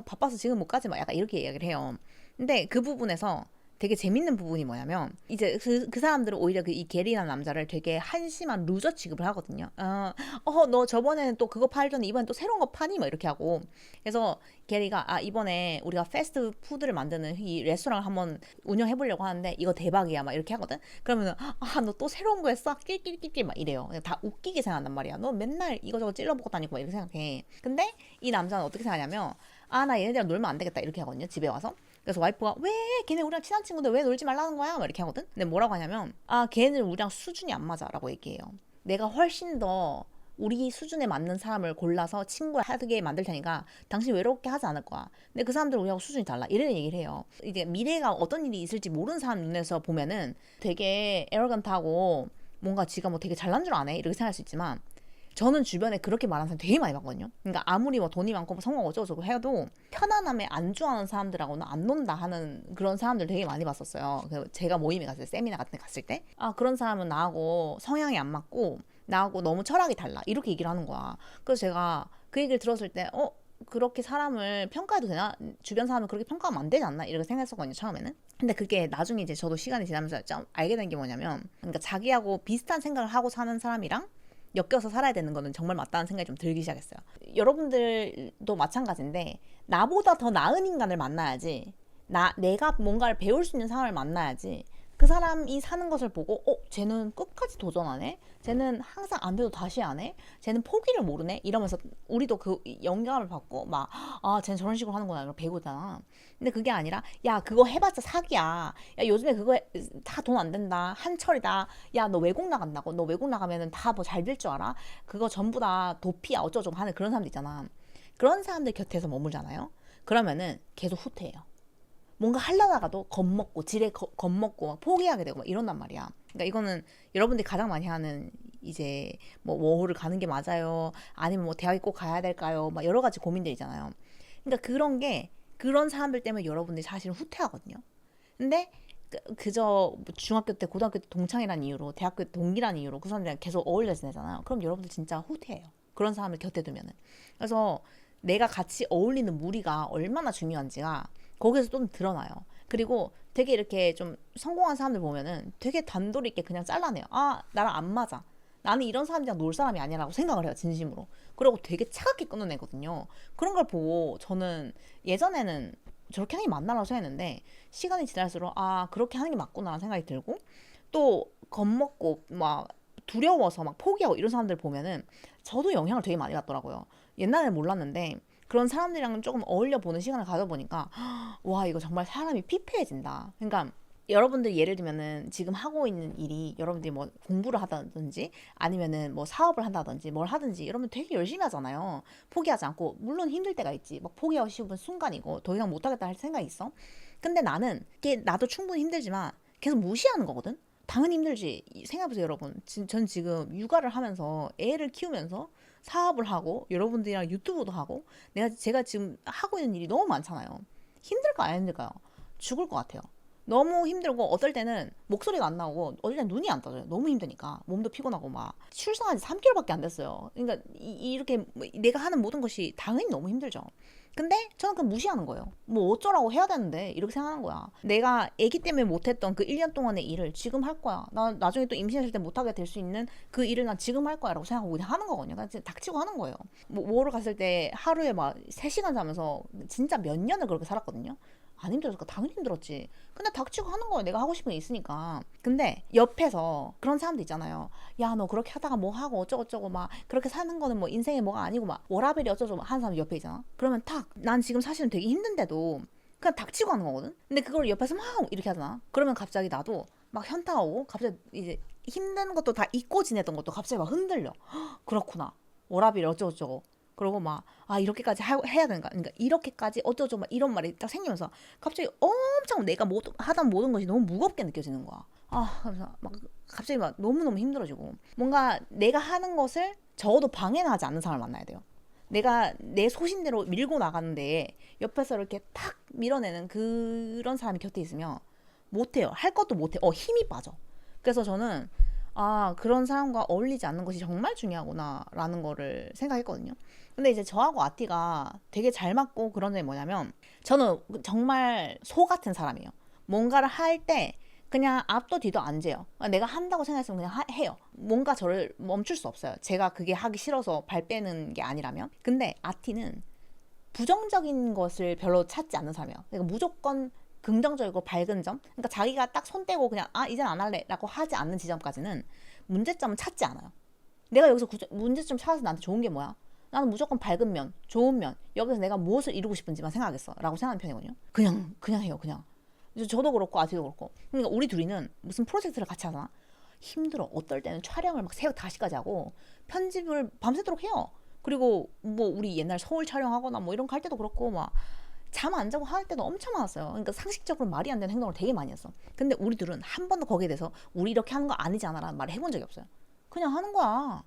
바빠서 지금 못 가지 막 약간 이렇게 이야기를 해요. 근데 그 부분에서 되게 재밌는 부분이 뭐냐면 이제 그 사람들은 오히려 이 게리라는 남자를 되게 한심한 루저 취급을 하거든요. 너 저번에는 또 그거 팔더니 이번엔 또 새로운 거 파니? 막 이렇게 하고. 그래서 게리가 이번에 우리가 패스트푸드를 만드는 이 레스토랑을 한번 운영해 보려고 하는데 이거 대박이야 막 이렇게 하거든. 그러면은 너 또 새로운 거 했어? 낄낄낄낄 막 이래요. 다 웃기게 생각한단 말이야. 너 맨날 이거저거 찔러먹고 다니고 막 이렇게 생각해. 근데 이 남자는 어떻게 생각하냐면 나 얘네들이랑 놀면 안 되겠다 이렇게 하거든요. 집에 와서. 그래서 와이프가 왜 걔네 우리랑 친한 친구인데 왜 놀지 말라는 거야? 막 이렇게 하거든. 근데 뭐라고 하냐면 걔네들 우리랑 수준이 안 맞아라고 얘기해요. 내가 훨씬 더 우리 수준에 맞는 사람을 골라서 친구하게 만들 테니까 당신 외롭게 하지 않을 거야. 근데 그 사람들은 우리하고 수준이 달라. 이런 얘기를 해요. 이제 미래가 어떤 일이 있을지 모르는 사람 눈에서 보면은 되게 에러건트하고 뭔가 지가 뭐 되게 잘난 줄 아네 이렇게 생각할 수 있지만 저는 주변에 그렇게 말하는 사람 되게 많이 봤거든요. 그러니까 아무리 뭐 돈이 많고 성공 어쩌고저쩌고 해도 편안함에 안주하는 사람들하고는 안 논다 하는 그런 사람들 되게 많이 봤었어요. 제가 모임에 갔을 때, 세미나 같은 데 갔을 때 그런 사람은 나하고 성향이 안 맞고 나하고 너무 철학이 달라 이렇게 얘기를 하는 거야. 그래서 제가 그 얘기를 들었을 때 그렇게 사람을 평가해도 되나? 주변 사람을 그렇게 평가하면 안 되지 않나? 이렇게 생각했었거든요, 처음에는. 근데 그게 나중에 이제 저도 시간이 지나면서 좀 알게 된 게 뭐냐면, 그러니까 자기하고 비슷한 생각을 하고 사는 사람이랑 엮여서 살아야 되는 거는 정말 맞다는 생각이 좀 들기 시작했어요. 여러분들도 마찬가지인데 나보다 더 나은 인간을 만나야지 내가 뭔가를 배울 수 있는 사람을 만나야지 그 사람이 사는 것을 보고 쟤는 끝까지 도전하네? 쟤는 항상 안 돼도 다시 하네? 쟤는 포기를 모르네? 이러면서 우리도 그 영감을 받고 쟤는 저런 식으로 하는구나 이걸 배우잖아. 근데 그게 아니라 야 그거 해봤자 사기야. 야 요즘에 그거 다 돈 안 된다. 한철이다. 야 너 외국 나간다고. 너 외국 나가면은 다 뭐 잘 될 줄 알아? 그거 전부 다 도피야 어쩌고저쩌고 하는 그런 사람들 있잖아. 그런 사람들 곁에서 머물잖아요. 그러면은 계속 후퇴해요. 뭔가 하려다가도 겁먹고 지레 겁먹고 막 포기하게 되고 막 이런단 말이야. 그러니까 이거는 여러분들이 가장 많이 하는 이제 뭐 워홀을 가는 게 맞아요. 아니면 뭐 대학에 꼭 가야 될까요? 막 여러 가지 고민들이잖아요. 그러니까 그런 게 그런 사람들 때문에 여러분들이 사실은 후퇴하거든요. 근데 그저 중학교 때 고등학교 때 동창이란 이유로 대학교 때 동기란 이유로 그 사람들이랑 계속 어울려 지내잖아요. 그럼 여러분들 진짜 후퇴해요. 그런 사람을 곁에 두면은. 그래서 내가 같이 어울리는 무리가 얼마나 중요한지가 거기서 좀 드러나요. 그리고 되게 이렇게 좀 성공한 사람들 보면은 되게 단도리 있게 그냥 잘라내요. 나랑 안 맞아. 나는 이런 사람들이랑 놀 사람이 아니라고 생각을 해요. 진심으로. 그리고 되게 차갑게 끊어내거든요. 그런 걸 보고 저는 예전에는 저렇게 하는 게 맞나라고 생각했는데 시간이 지날수록 그렇게 하는 게 맞구나 생각이 들고 또 겁먹고 막 두려워서 막 포기하고 이런 사람들 보면은 저도 영향을 되게 많이 받더라고요. 옛날에 몰랐는데 그런 사람들이랑 조금 어울려 보는 시간을 가져보니까 와 이거 정말 사람이 피폐해진다. 그러니까 여러분들 예를 들면은 지금 하고 있는 일이 여러분들이 뭐 공부를 하다든지 아니면은 뭐 사업을 한다든지 뭘 하든지 여러분 되게 열심히 하잖아요. 포기하지 않고 물론 힘들 때가 있지. 막 포기하고 싶은 순간이고 더 이상 못하겠다 할 생각이 있어. 근데 나는 이게 나도 충분히 힘들지만 계속 무시하는 거거든. 당연히 힘들지. 생각해보세요 여러분. 전 지금 육아를 하면서 애를 키우면서 사업을 하고 여러분들이랑 유튜브도 하고 제가 지금 하고 있는 일이 너무 많잖아요. 힘들까요? 안 힘들까요? 죽을 것 같아요. 너무 힘들고 어떨 때는 목소리가 안 나오고 어떨 때는 눈이 안 떠져요. 너무 힘드니까 몸도 피곤하고 막 출산한 지 3개월밖에 안 됐어요. 그러니까 이렇게 내가 하는 모든 것이 당연히 너무 힘들죠. 근데 저는 그냥 무시하는 거예요. 뭐 어쩌라고 해야 되는데 이렇게 생각하는 거야. 내가 아기 때문에 못했던 그 1년 동안의 일을 지금 할 거야. 나 나중에 또 임신했을 때 못하게 될 수 있는 그 일을 난 지금 할 거야 라고 생각하고 그냥 하는 거거든요. 그냥 닥치고 하는 거예요. 뭐를 갔을 때 하루에 막 3시간 자면서 진짜 몇 년을 그렇게 살았거든요. 안 힘들었을까? 당연히 힘들었지. 근데 닥치고 하는 거예요. 내가 하고 싶은 게 있으니까. 근데 옆에서 그런 사람도 있잖아요. 야, 너 그렇게 하다가 뭐 하고 어쩌고저쩌고 막 그렇게 사는 거는 뭐 인생의 뭐가 아니고 막 워라벨이 어쩌고저쩌고 하는 사람 옆에 있잖아. 그러면 난 지금 사실은 되게 힘든데도 그냥 닥치고 하는 거거든. 근데 그걸 옆에서 막 이렇게 하잖아. 그러면 갑자기 나도 막 현타가 오고 갑자기 이제 힘든 것도 다 잊고 지냈던 것도 갑자기 막 흔들려. 그렇구나. 워라벨이 어쩌고저쩌고. 그러고 막 이렇게까지 해야 되는가? 그러니까 이렇게까지 어쩌고 막 이런 말이 딱 생기면서 갑자기 엄청 내가 하던 모든 것이 너무 무겁게 느껴지는 거야. 그래서 막 갑자기 막 너무너무 힘들어지고 뭔가 내가 하는 것을 적어도 방해는 하지 않는 사람을 만나야 돼요. 내가 내 소신대로 밀고 나가는데 옆에서 이렇게 탁 밀어내는 그런 사람이 곁에 있으면 못해요. 할 것도 못해. 힘이 빠져. 그래서 저는 그런 사람과 어울리지 않는 것이 정말 중요하구나라는 거를 생각했거든요. 근데 이제 저하고 아티가 되게 잘 맞고 그런 점이 뭐냐면 저는 정말 소 같은 사람이에요. 뭔가를 할 때 그냥 앞도 뒤도 안 재요. 내가 한다고 생각했으면 그냥 해요. 뭔가 저를 멈출 수 없어요. 제가 그게 하기 싫어서 발 빼는 게 아니라면. 근데 아티는 부정적인 것을 별로 찾지 않는 사람이에요. 그러니까 무조건 긍정적이고 밝은 점. 그러니까 자기가 딱 손 떼고 그냥 이젠 안 할래 라고 하지 않는 지점까지는 문제점은 찾지 않아요. 내가 여기서 문제점 찾아서 나한테 좋은 게 뭐야? 나는 무조건 밝은 면, 좋은 면, 여기서 내가 무엇을 이루고 싶은지만 생각하겠어 라고 생각하는 편이거든요. 그냥 해요. 그냥. 저도 그렇고 아티도 그렇고. 그러니까 우리 둘이는 무슨 프로젝트를 같이 하잖아. 힘들어. 어떨 때는 촬영을 막 새벽 5시까지 하고 편집을 밤새도록 해요. 그리고 뭐 우리 옛날 서울 촬영하거나 뭐 이런 거 할 때도 그렇고 막 잠 안 자고 할 때도 엄청 많았어요. 그러니까 상식적으로 말이 안 되는 행동을 되게 많이 했어. 근데 우리 둘은 한 번도 거기에 대해서 우리 이렇게 하는 거 아니잖아 라는 말을 해본 적이 없어요. 그냥 하는 거야.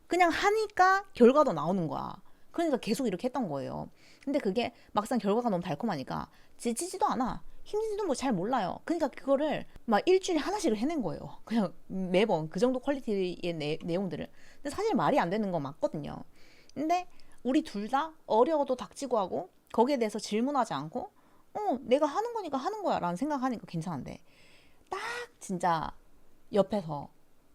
그냥 하니까 결과도 나오는 거야. 그러니까 계속 이렇게 했던 거예요. 근데 그게 막상 결과가 너무 달콤하니까 지치지도 않아. 힘든지도 뭐 잘 몰라요. 그러니까 그거를 막 일주일에 하나씩을 해낸 거예요. 그냥 매번 그 정도 퀄리티의 내용들을. 근데 사실 말이 안 되는 거 맞거든요. 근데 우리 둘 다 어려워도 닥치고 하고 거기에 대해서 질문하지 않고 내가 하는 거니까 하는 거야 라는 생각하니까 괜찮은데 딱 진짜 옆에서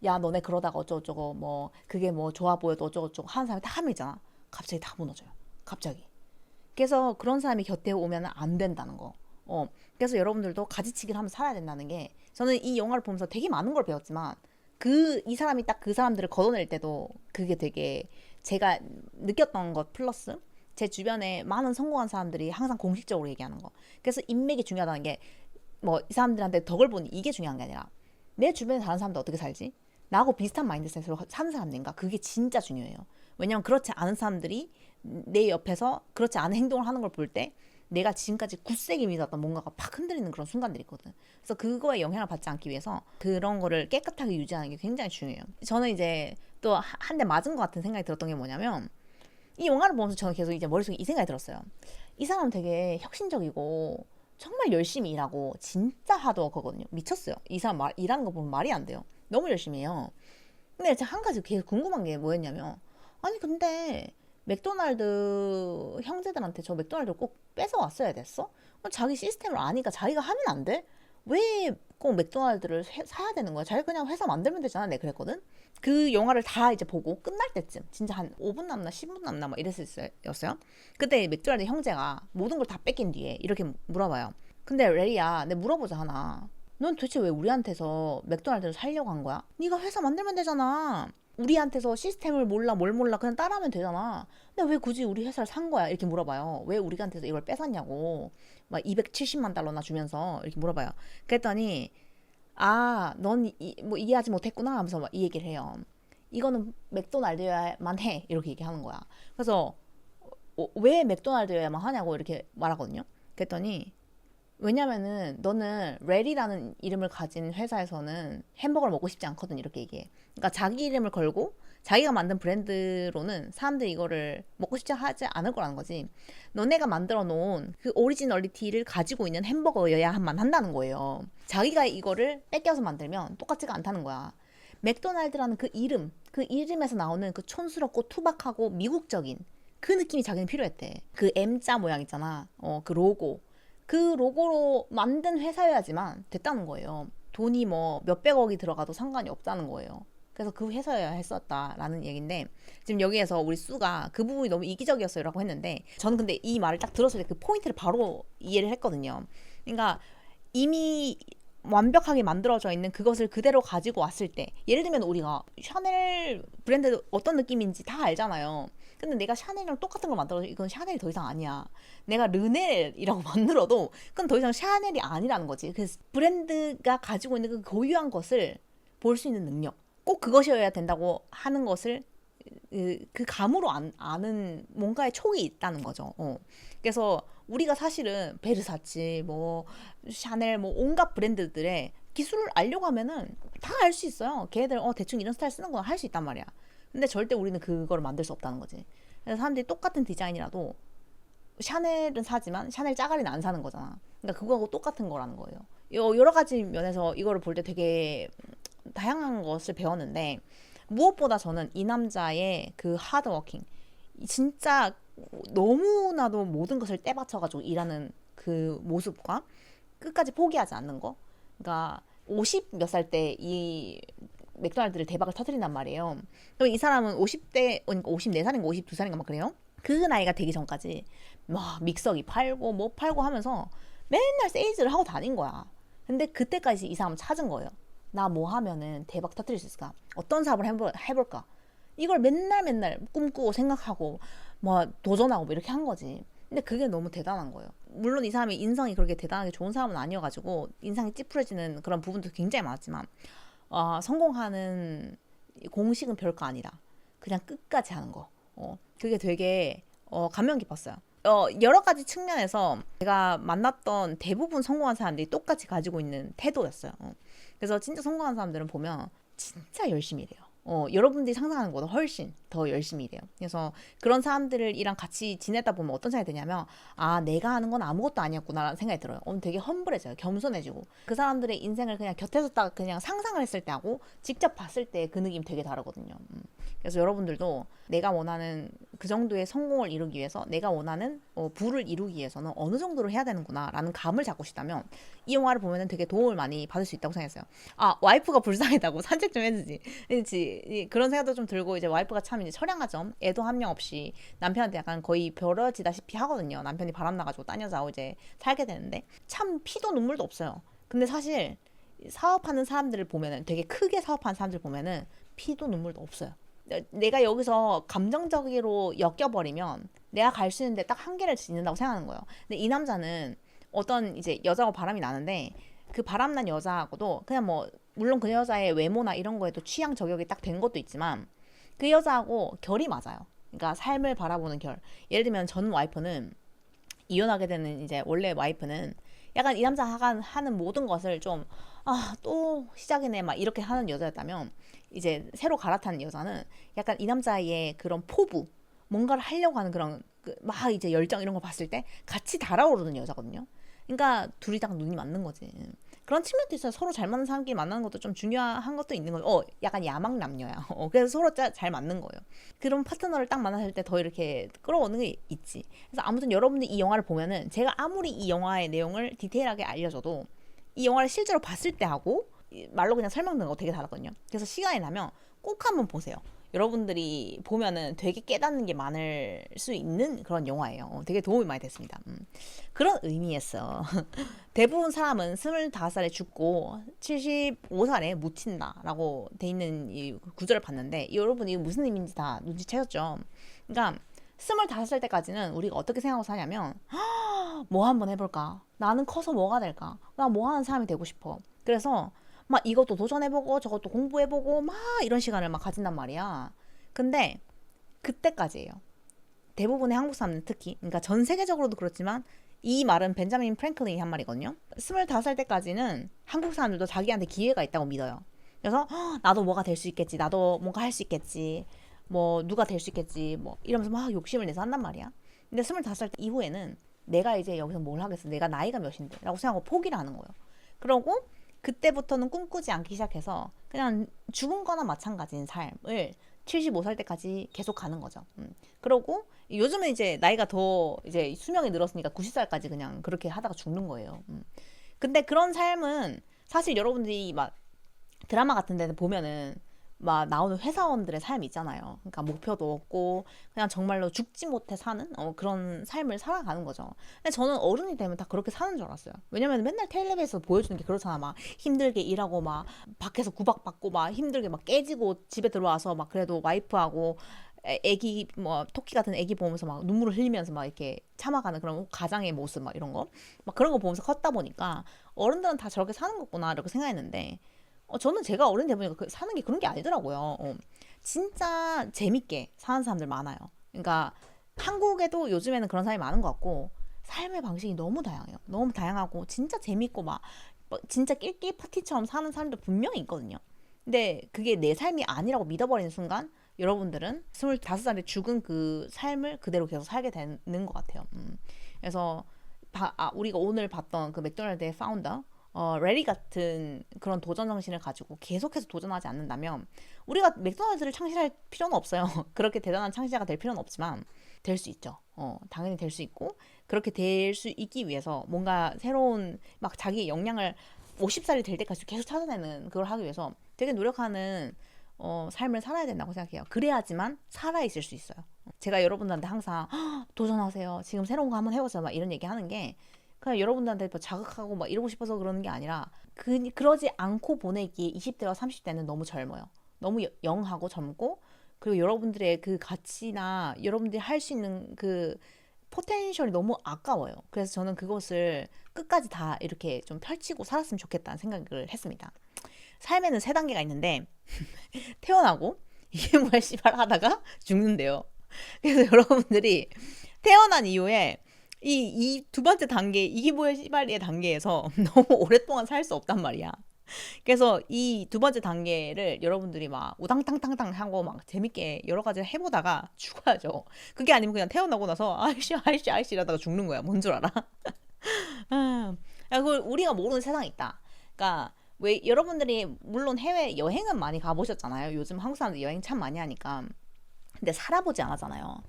야 너네 그러다가 어쩌고저쩌고 뭐 그게 뭐 좋아 보여도 어쩌고저쩌고 하는 사람이 딱 한 명 있잖아. 갑자기 다 무너져요. 갑자기. 그래서 그런 사람이 곁에 오면 안 된다는 거. 그래서 여러분들도 가지치기를 하면서 살아야 된다는 게 저는 이 영화를 보면서 되게 많은 걸 배웠지만 이 사람이 딱 그 사람들을 걷어낼 때도 그게 되게 제가 느꼈던 것 플러스 제 주변에 많은 성공한 사람들이 항상 공식적으로 얘기하는 거. 그래서 인맥이 중요하다는 게 뭐 이 사람들한테 덕을 보니 이게 중요한 게 아니라 내 주변에 다른 사람들 어떻게 살지? 나하고 비슷한 마인드셋으로 사는 사람인가? 그게 진짜 중요해요. 왜냐면 그렇지 않은 사람들이 내 옆에서 그렇지 않은 행동을 하는 걸 볼 때 내가 지금까지 굳세게 믿었던 뭔가가 팍 흔들리는 그런 순간들이 있거든. 그래서 그거에 영향을 받지 않기 위해서 그런 거를 깨끗하게 유지하는 게 굉장히 중요해요. 저는 이제 또 한 대 맞은 것 같은 생각이 들었던 게 뭐냐면 이 영화를 보면서 저는 계속 이제 머릿속에 이 생각이 들었어요. 이 사람은 되게 혁신적이고 정말 열심히 일하고 진짜 하드워커거든요. 미쳤어요. 이 사람 일하는 거 보면 말이 안 돼요. 너무 열심히 해요. 근데 제가 한 가지 계속 궁금한 게 뭐였냐면 아니 근데 맥도날드 형제들한테 저 맥도날드를 꼭 뺏어 왔어야 됐어? 자기 시스템을 아니까 자기가 하면 안 돼? 왜 꼭 맥도날드를 사야 되는 거야? 자기 그냥 회사 만들면 되잖아. 내가 그랬거든. 그 영화를 다 이제 보고 끝날 때쯤 진짜 한 5분 남나 10분 남나 막 이랬었어요. 그때 맥도날드 형제가 모든 걸 다 뺏긴 뒤에 이렇게 물어봐요. 근데 레리야, 내가 물어보자 하나. 넌 도대체 왜 우리한테서 맥도날드를 살려고 한 거야? 네가 회사 만들면 되잖아. 우리한테서 시스템을 몰라 뭘 몰라 그냥 따라하면 되잖아. 근데 왜 굳이 우리 회사를 산 거야? 이렇게 물어봐요. 왜 우리한테서 이걸 뺏었냐고. 막 270만 달러나 주면서 이렇게 물어봐요. 그랬더니 넌 뭐 이해하지 못했구나 하면서 막 이 얘기를 해요. 이거는 맥도날드여야만 해 이렇게 얘기하는 거야. 그래서 왜 맥도날드여야만 하냐고 이렇게 말하거든요. 그랬더니 왜냐면은 너는 레리라는 이름을 가진 회사에서는 햄버거를 먹고 싶지 않거든 이렇게 얘기해. 그러니까 자기 이름을 걸고 자기가 만든 브랜드로는 사람들이 이거를 먹고 싶지 하지 않을 거라는 거지. 너네가 만들어 놓은 그 오리지널리티를 가지고 있는 햄버거여야만 한다는 거예요. 자기가 이거를 뺏겨서 만들면 똑같지가 않다는 거야. 맥도날드라는 그 이름에서 나오는 그 촌스럽고 투박하고 미국적인 그 느낌이 자기는 필요했대. 그 M자 모양 있잖아. 그 로고. 그 로고로 만든 회사여야지만 됐다는 거예요. 돈이 뭐 몇백억이 들어가도 상관이 없다는 거예요. 그래서 그 회사여야 했었다라는 얘기인데 지금 여기에서 우리 수가 그 부분이 너무 이기적이었어요 라고 했는데 저는 근데 이 말을 딱 들었을 때 그 포인트를 바로 이해를 했거든요. 그러니까 이미 완벽하게 만들어져 있는 그것을 그대로 가지고 왔을 때 예를 들면 우리가 샤넬 브랜드 어떤 느낌인지 다 알잖아요. 근데 내가 샤넬이랑 똑같은 걸 만들어도 이건 샤넬이 더 이상 아니야. 내가 르넬이라고 만들어도 그건 더 이상 샤넬이 아니라는 거지. 그래서 브랜드가 가지고 있는 그 고유한 것을 볼 수 있는 능력 꼭 그것이어야 된다고 하는 것을 그 감으로 아는 뭔가의 촉이 있다는 거죠. 그래서 우리가 사실은 베르사치, 뭐 샤넬, 뭐 온갖 브랜드들의 기술을 알려고 하면은 다 알 수 있어요. 걔들 대충 이런 스타일 쓰는 거 할 수 있단 말이야. 근데 절대 우리는 그거를 만들 수 없다는 거지. 그래서 사람들이 똑같은 디자인이라도 샤넬은 사지만 샤넬 짜가리는 안 사는 거잖아. 그러니까 그거하고 똑같은 거라는 거예요. 여러 가지 면에서 이거를 볼 때 되게 다양한 것을 배웠는데 무엇보다 저는 이 남자의 그 하드워킹 진짜 너무나도 모든 것을 떼받쳐가지고 일하는 그 모습과 끝까지 포기하지 않는 거. 그러니까 50 몇 살 때 이 맥도날드를 대박을 터뜨린단 말이에요. 그럼 이 사람은 50대, 그러니까 54살인가 52살인가 막 그래요. 그 나이가 되기 전까지 막 믹서기 팔고 뭐 팔고 하면서 맨날 세일즈를 하고 다닌 거야. 근데 그때까지 이 사람은 찾은 거예요. 나 뭐 하면은 대박 터뜨릴 수 있을까? 어떤 사업을 해볼까? 이걸 맨날 꿈꾸고 생각하고 뭐 도전하고 뭐 이렇게 한 거지. 근데 그게 너무 대단한 거예요. 물론 이 사람이 인성이 그렇게 대단하게 좋은 사람은 아니어가지고 인상이 찌푸려지는 그런 부분도 굉장히 많았지만 성공하는 공식은 별거 아니다. 그냥 끝까지 하는 거. 그게 되게 감명 깊었어요. 여러 가지 측면에서 제가 만났던 대부분 성공한 사람들이 똑같이 가지고 있는 태도였어요. 그래서 진짜 성공한 사람들은 보면 진짜 열심히 일해요. 여러분들이 상상하는 것보다 훨씬 더 열심히 일해요. 그래서 그런 사람들이랑 같이 지내다 보면 어떤 생각이 드냐면, 아, 내가 하는 건 아무것도 아니었구나라는 생각이 들어요. 되게 험블해져요. 겸손해지고. 그 사람들의 인생을 그냥 곁에서 딱 그냥 상상을 했을 때하고 직접 봤을 때 그 느낌 되게 다르거든요. 그래서 여러분들도 내가 원하는 그 정도의 성공을 이루기 위해서, 내가 원하는 부를 이루기 위해서는 어느 정도로 해야 되는구나라는 감을 잡고 싶다면 이 영화를 보면 되게 도움을 많이 받을 수 있다고 생각했어요. 아, 와이프가 불쌍하다고 산책 좀 해주지. 그렇지. 그런 생각도 좀 들고, 이제 와이프가 참 이제 처량하죠. 애도 한 명 없이 남편한테 약간 거의 버려지다시피 하거든요. 남편이 바람나가지고 딴 여자하고 이제 살게 되는데 참 피도 눈물도 없어요. 근데 사실 사업하는 사람들을 보면은, 되게 크게 사업하는 사람들 보면은 피도 눈물도 없어요. 내가 여기서 감정적으로 엮여버리면 내가 갈 수 있는데 딱 한계를 짓는다고 생각하는 거예요. 근데 이 남자는 어떤 이제 여자하고 바람이 나는데, 그 바람난 여자하고도 그냥 뭐 물론 그 여자의 외모나 이런 거에도 취향 저격이 딱 된 것도 있지만 그 여자하고 결이 맞아요. 그러니까 삶을 바라보는 결. 예를 들면 전 와이프는, 이혼하게 되는 이제 원래 와이프는 약간 이 남자가 하는 모든 것을 좀, 아, 또 시작이네 막 이렇게 하는 여자였다면, 이제 새로 갈아탄 여자는 약간 이 남자의 그런 포부, 뭔가를 하려고 하는 그런 막 이제 열정 이런 거 봤을 때 같이 달아오르는 여자거든요. 그러니까 둘이 딱 눈이 맞는 거지. 그런 측면도 있어요. 서로 잘 맞는 사람끼리 만나는 것도 좀 중요한 것도 있는 거예요. 약간 야망 남녀야. 그래서 서로 잘 맞는 거예요. 그런 파트너를 딱 만났을 때 더 이렇게 끌어오는 게 있지. 그래서 아무튼 여러분들이 이 영화를 보면은, 제가 아무리 이 영화의 내용을 디테일하게 알려줘도 이 영화를 실제로 봤을 때 하고 말로 그냥 설명드는 거 되게 다르거든요. 그래서 시간이 나면 꼭 한번 보세요. 여러분들이 보면은 되게 깨닫는 게 많을 수 있는 그런 영화예요. 되게 도움이 많이 됐습니다. 그런 의미에서 대부분 사람은 25살에 죽고 75살에 묻힌다라고 돼 있는 이 구절을 봤는데, 여러분 이거 무슨 의미인지 다 눈치채셨죠? 그러니까 25살 때까지는 우리가 어떻게 생각하고 사냐면, 뭐 한번 해볼까? 나는 커서 뭐가 될까? 나 뭐 하는 사람이 되고 싶어. 그래서 막 이것도 도전해보고 저것도 공부해보고 막 이런 시간을 막 가진단 말이야. 근데 그때까지예요. 대부분의 한국 사람들 특히, 그러니까 전 세계적으로도 그렇지만 이 말은 벤자민 프랭클린이 한 말이거든요. 25살 때까지는 한국 사람들도 자기한테 기회가 있다고 믿어요. 그래서 나도 뭐가 될 수 있겠지, 나도 뭔가 할 수 있겠지, 뭐 누가 될 수 있겠지, 뭐 이러면서 막 욕심을 내서 한단 말이야. 근데 25살 이후에는 내가 이제 여기서 뭘 하겠어, 내가 나이가 몇인데 라고 생각하고 포기를 하는 거예요. 그러고 그때부터는 꿈꾸지 않기 시작해서 그냥 죽은 거나 마찬가지인 삶을 75살 때까지 계속 가는 거죠. 그러고 요즘은 이제 나이가 더 이제 수명이 늘었으니까 90살까지 그냥 그렇게 하다가 죽는 거예요. 근데 그런 삶은 사실 여러분들이 막 드라마 같은 데는 보면은 막 나오는 회사원들의 삶이 있잖아요. 그러니까 목표도 없고 그냥 정말로 죽지 못해 사는 그런 삶을 살아가는 거죠. 근데 저는 어른이 되면 다 그렇게 사는 줄 알았어요. 왜냐면 맨날 텔레비에서 보여주는 게 그렇잖아. 막 힘들게 일하고 막 밖에서 구박받고 막 힘들게 막 깨지고 집에 들어와서 막 그래도 와이프하고 애기 뭐 토끼 같은 애기 보면서 막 눈물을 흘리면서 막 이렇게 참아가는 그런 가장의 모습 막 이런 거 막 그런 거 보면서 컸다 보니까 어른들은 다 저렇게 사는 거구나 이렇게 생각했는데, 저는 제가 어른 돼보니까 사는 게 그런 게 아니더라고요. 진짜 재밌게 사는 사람들 많아요. 그러니까 한국에도 요즘에는 그런 사람이 많은 것 같고, 삶의 방식이 너무 다양해요. 너무 다양하고 진짜 재밌고 막 진짜 낄낄 파티처럼 사는 사람도 분명히 있거든요. 근데 그게 내 삶이 아니라고 믿어버리는 순간 여러분들은 25살에 죽은 그 삶을 그대로 계속 살게 되는 것 같아요. 그래서 우리가 오늘 봤던 그 맥도날드의 파운더, 레리 같은 그런 도전 정신을 가지고 계속해서 도전하지 않는다면 우리가 맥도날드를 창시할 필요는 없어요. 그렇게 대단한 창시자가 될 필요는 없지만 될 수 있죠. 당연히 될 수 있고 그렇게 될 수 있기 위해서 뭔가 새로운 막 자기의 역량을 50살이 될 때까지 계속 찾아내는 그걸 하기 위해서 되게 노력하는 삶을 살아야 된다고 생각해요. 그래야지만 살아있을 수 있어요. 제가 여러분들한테 항상 도전하세요. 지금 새로운 거 한번 해보자. 막 이런 얘기 하는 게 그냥 여러분들한테 뭐 자극하고 막 이러고 싶어서 그러는 게 아니라 그러지 않고 보내기에 20대와 30대는 너무 젊어요. 너무 영하고 젊고 그리고 여러분들의 그 가치나 여러분들이 할 수 있는 그 포텐셜이 너무 아까워요. 그래서 저는 그것을 끝까지 다 이렇게 좀 펼치고 살았으면 좋겠다는 생각을 했습니다. 삶에는 세 단계가 있는데 태어나고 이게 뭐야 씨발 하다가 죽는데요. 그래서 여러분들이 태어난 이후에 이 두 번째 단계 이게 뭐야 씨발의 단계에서 너무 오랫동안 살 수 없단 말이야. 그래서 이 두 번째 단계를 여러분들이 막 우당탕탕탕 하고 막 재밌게 여러 가지 해보다가 죽어야죠. 그게 아니면 그냥 태어나고 나서 아이씨 이러다가 죽는 거야. 뭔 줄 알아? 그 우리가 모르는 세상이 있다. 그러니까 왜 여러분들이 물론 해외 여행은 많이 가보셨잖아요. 요즘 한국 사람들 여행 참 많이 하니까. 근데 살아보지 않았잖아요.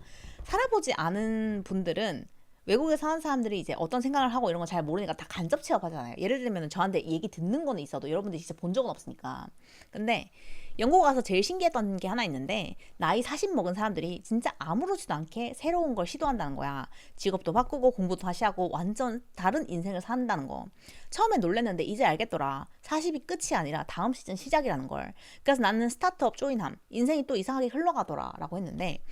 살아보지 않은 분들은 외국에 사는 사람들이 이제 어떤 생각을 하고 이런 거 잘 모르니까 다 간접 취업하잖아요. 예를 들면 저한테 얘기 듣는 거는 있어도 여러분들이 진짜 본 적은 없으니까. 근데 영국 가서 제일 신기했던 게 하나 있는데 나이 40 먹은 사람들이 진짜 아무렇지도 않게 새로운 걸 시도한다는 거야. 직업도 바꾸고 공부도 다시 하고 완전 다른 인생을 산다는 거. 처음에 놀랐는데 이제 알겠더라. 40이 끝이 아니라 다음 시즌 시작이라는 걸. 그래서 나는 스타트업 조인함. 인생이 또 이상하게 흘러가더라 라고 했는데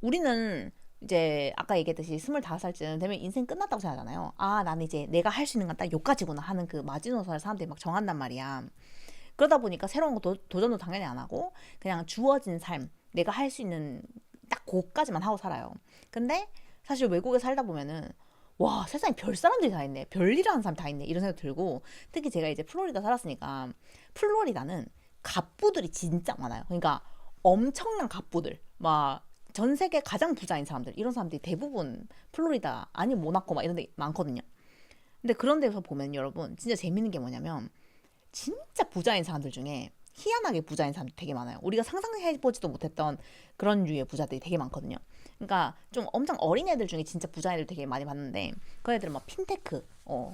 우리는 이제 아까 얘기했듯이 25살쯤 되면 인생 끝났다고 생각하잖아요. 아, 나는 이제 내가 할 수 있는 건 딱 요까지구나 하는 그 마지노선을 사람들이 막 정한단 말이야. 그러다 보니까 새로운 거 도전도 당연히 안 하고 그냥 주어진 삶, 내가 할 수 있는 딱 그거까지만 하고 살아요. 근데 사실 외국에 살다 보면은 와, 세상에 별 사람들이 다 있네. 별일 하는 사람 다 있네. 이런 생각 들고 특히 제가 이제 플로리다 살았으니까 플로리다는 갑부들이 진짜 많아요. 그러니까 엄청난 갑부들. 막 전 세계 가장 부자인 사람들 이런 사람들이 대부분 플로리다 아니면 모나코 막 이런 데 많거든요. 근데 그런 데서 보면 여러분 진짜 재밌는 게 뭐냐면 진짜 부자인 사람들 중에 희한하게 부자인 사람들이 되게 많아요. 우리가 상상해보지도 못했던 그런 류의 부자들이 되게 많거든요. 그러니까 좀 엄청 어린 애들 중에 진짜 부자인 애들 되게 많이 봤는데 그 애들은 막 핀테크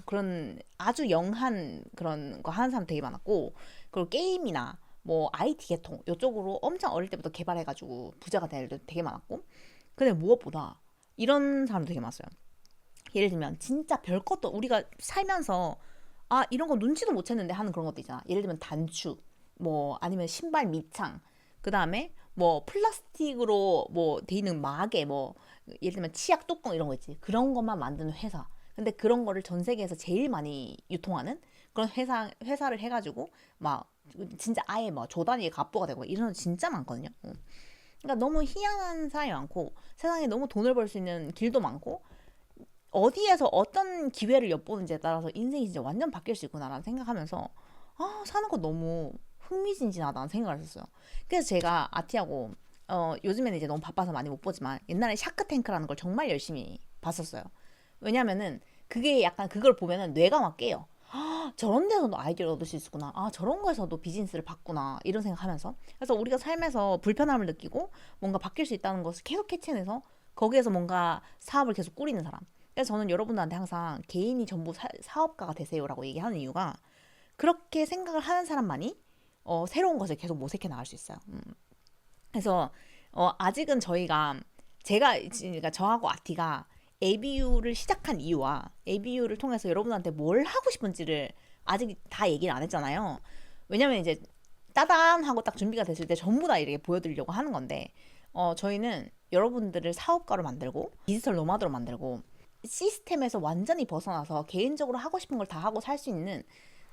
그런 아주 영한 그런 거 하는 사람 되게 많았고 그리고 게임이나 뭐 IT 계통 이쪽으로 엄청 어릴 때부터 개발해가지고 부자가 된 애들도 되게 많았고 근데 무엇보다 이런 사람도 되게 많았어요. 예를 들면 진짜 별것도 우리가 살면서 아 이런 거 눈치도 못 챘는데 하는 그런 것도 있잖아. 예를 들면 단추 뭐 아니면 신발 밑창 그 다음에 뭐 플라스틱으로 뭐 돼 있는 마개 뭐 예를 들면 치약 뚜껑 이런 거 있지. 그런 것만 만드는 회사. 근데 그런 거를 전 세계에서 제일 많이 유통하는 그런 회사를 해가지고 막 진짜 아예 뭐 조단위의 갑부가 되고 이런 거 진짜 많거든요. 그러니까 너무 희한한 사람이 많고 세상에 너무 돈을 벌 수 있는 길도 많고 어디에서 어떤 기회를 엿보는지에 따라서 인생이 진짜 완전 바뀔 수 있구나라는 생각하면서 아 사는 거 너무 흥미진진하다는 생각을 했었어요. 그래서 제가 아티하고 요즘에는 이제 너무 바빠서 많이 못 보지만 옛날에 샤크탱크라는 걸 정말 열심히 봤었어요. 왜냐면은 그게 약간 그걸 보면은 뇌가 막 깨요. 아, 저런 데서도 아이디어를 얻을 수 있었구나. 아, 저런 거에서도 비즈니스를 봤구나. 이런 생각하면서. 그래서 우리가 삶에서 불편함을 느끼고 뭔가 바뀔 수 있다는 것을 계속 캐치해내서 거기에서 뭔가 사업을 계속 꾸리는 사람. 그래서 저는 여러분들한테 항상 개인이 전부 사업가가 되세요라고 얘기하는 이유가 그렇게 생각을 하는 사람만이 새로운 것을 계속 모색해 나갈 수 있어요. 그래서 아직은 제가 그러니까 저하고 아티가 ABU를 시작한 이유와 ABU를 통해서 여러분한테 뭘 하고 싶은지를 아직 다 얘기를 안 했잖아요. 왜냐면 이제 따단 하고 딱 준비가 됐을 때 전부 다 이렇게 보여드리려고 하는 건데 저희는 여러분들을 사업가로 만들고 디지털 노마드로 만들고 시스템에서 완전히 벗어나서 개인적으로 하고 싶은 걸 다 하고 살 수 있는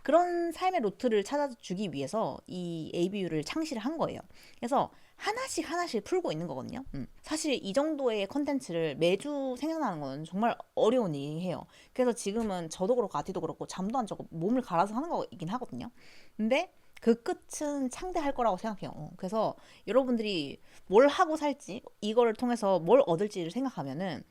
그런 삶의 루트를 찾아주기 위해서 이 ABU를 창시를 한 거예요. 그래서 하나씩 풀고 있는 거거든요. 사실 이 정도의 컨텐츠를 매주 생각나는 건 정말 어려운 일이에요. 그래서 지금은 저도 그렇고 아티도 그렇고 잠도 안 자고 몸을 갈아서 하는 거이긴 하거든요. 근데 그 끝은 창대할 거라고 생각해요. 그래서 여러분들이 뭘 하고 살지 이거를 통해서 뭘 얻을지를 생각하면은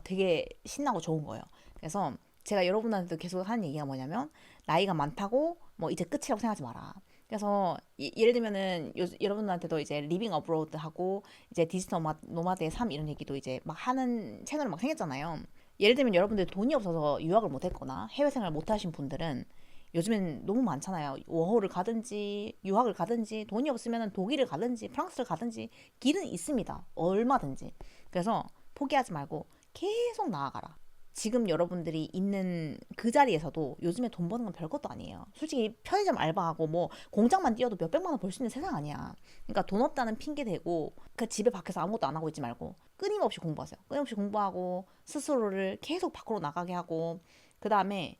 되게 신나고 좋은 거예요. 그래서 제가 여러분한테도 계속 하는 얘기가 뭐냐면 나이가 많다고 뭐 이제 끝이라고 생각하지 마라. 그래서 예를 들면은 여러분들한테도 이제 리빙 어브로드 하고 이제 디지털 노마드의 삶 이런 얘기도 이제 막 하는 채널이 막 생겼잖아요. 예를 들면 여러분들 돈이 없어서 유학을 못 했거나 해외 생활 못 하신 분들은 요즘엔 너무 많잖아요. 워홀을 가든지 유학을 가든지 돈이 없으면 독일을 가든지 프랑스를 가든지 길은 있습니다. 얼마든지. 그래서 포기하지 말고 계속 나아가라. 지금 여러분들이 있는 그 자리에서도 요즘에 돈 버는 건 별것도 아니에요. 솔직히 편의점 알바하고 뭐 공장만 뛰어도 몇백만 원 벌 수 있는 세상 아니야. 그러니까 돈 없다는 핑계 대고 그 집에 밖에서 아무것도 안 하고 있지 말고 끊임없이 공부하세요. 끊임없이 공부하고 스스로를 계속 밖으로 나가게 하고 그 다음에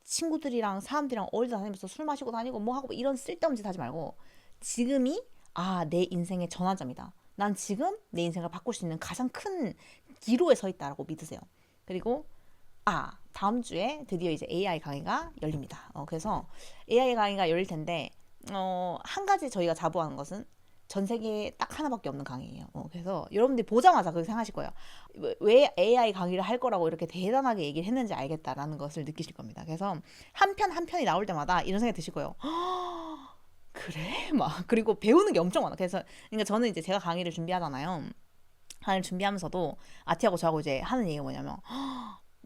친구들이랑 사람들이랑 어울려 다니면서 술 마시고 다니고 뭐 하고 이런 쓸데없는 짓 하지 말고 지금이 내 인생의 전환점이다. 난 지금 내 인생을 바꿀 수 있는 가장 큰 기로에 서 있다라고 믿으세요. 그리고 다음 주에 드디어 이제 AI 강의가 열립니다. 그래서 AI 강의가 열릴 텐데 한 가지 저희가 자부하는 것은 전 세계에 딱 하나밖에 없는 강의예요. 그래서 여러분들이 보자마자 그렇게 생각하실 거예요. 왜 AI 강의를 할 거라고 이렇게 대단하게 얘기를 했는지 알겠다라는 것을 느끼실 겁니다. 그래서 한 편 한 편이 나올 때마다 이런 생각이 드실 거예요. 그래? 막 그리고 배우는 게 엄청 많아. 그래서 그러니까 저는 이제 제가 강의를 준비하잖아요. 강의를 준비하면서도 아티하고 저하고 이제 하는 얘기가 뭐냐면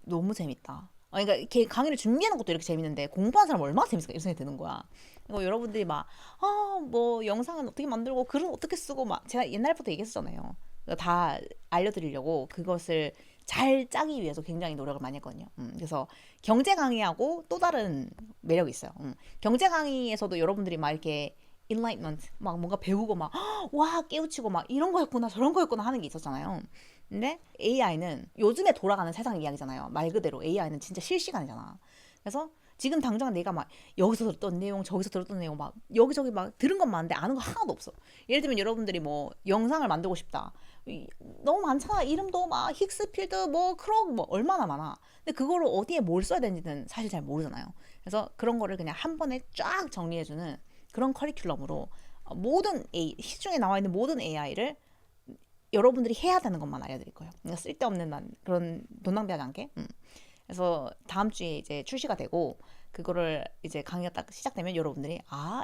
너무 재밌다. 그러니까 이렇게 강의를 준비하는 것도 이렇게 재밌는데 공부하는 사람 얼마나 재밌을까 이런 생각이 드는 거야. 이거 여러분들이 뭐 영상은 어떻게 만들고 글은 어떻게 쓰고 막 제가 옛날부터 얘기했었잖아요. 다 알려드리려고 그것을 잘 짜기 위해서 굉장히 노력을 많이 했거든요. 그래서 경제 강의하고 또 다른 매력이 있어요. 경제 강의에서도 여러분들이 막 이렇게 enlightenment 막 뭔가 배우고 막 와 깨우치고 막 이런 거였구나 저런 거였구나 하는 게 있었잖아요. 근데 AI는 요즘에 돌아가는 세상 이야기잖아요. 말 그대로 AI는 진짜 실시간이잖아. 그래서 지금 당장 내가 막 여기서 들었던 내용 저기서 들었던 내용 막 여기저기 막 들은 것만 아는데 아는 거 하나도 없어. 예를 들면 여러분들이 뭐 영상을 만들고 싶다. 너무 많잖아. 이름도 막 힉스필드 뭐 크록 뭐 얼마나 많아. 근데 그거를 어디에 뭘 써야 되는지는 사실 잘 모르잖아요. 그래서 그런 거를 그냥 한 번에 쫙 정리해주는 그런 커리큘럼으로 모든 시중에 나와 있는 모든 AI를 여러분들이 해야 되는 것만 알려드릴 거예요. 그러니까 쓸데없는 그런 돈 낭비하지 않게. 그래서 다음 주에 이제 출시가 되고 그거를 이제 강의가 딱 시작되면 여러분들이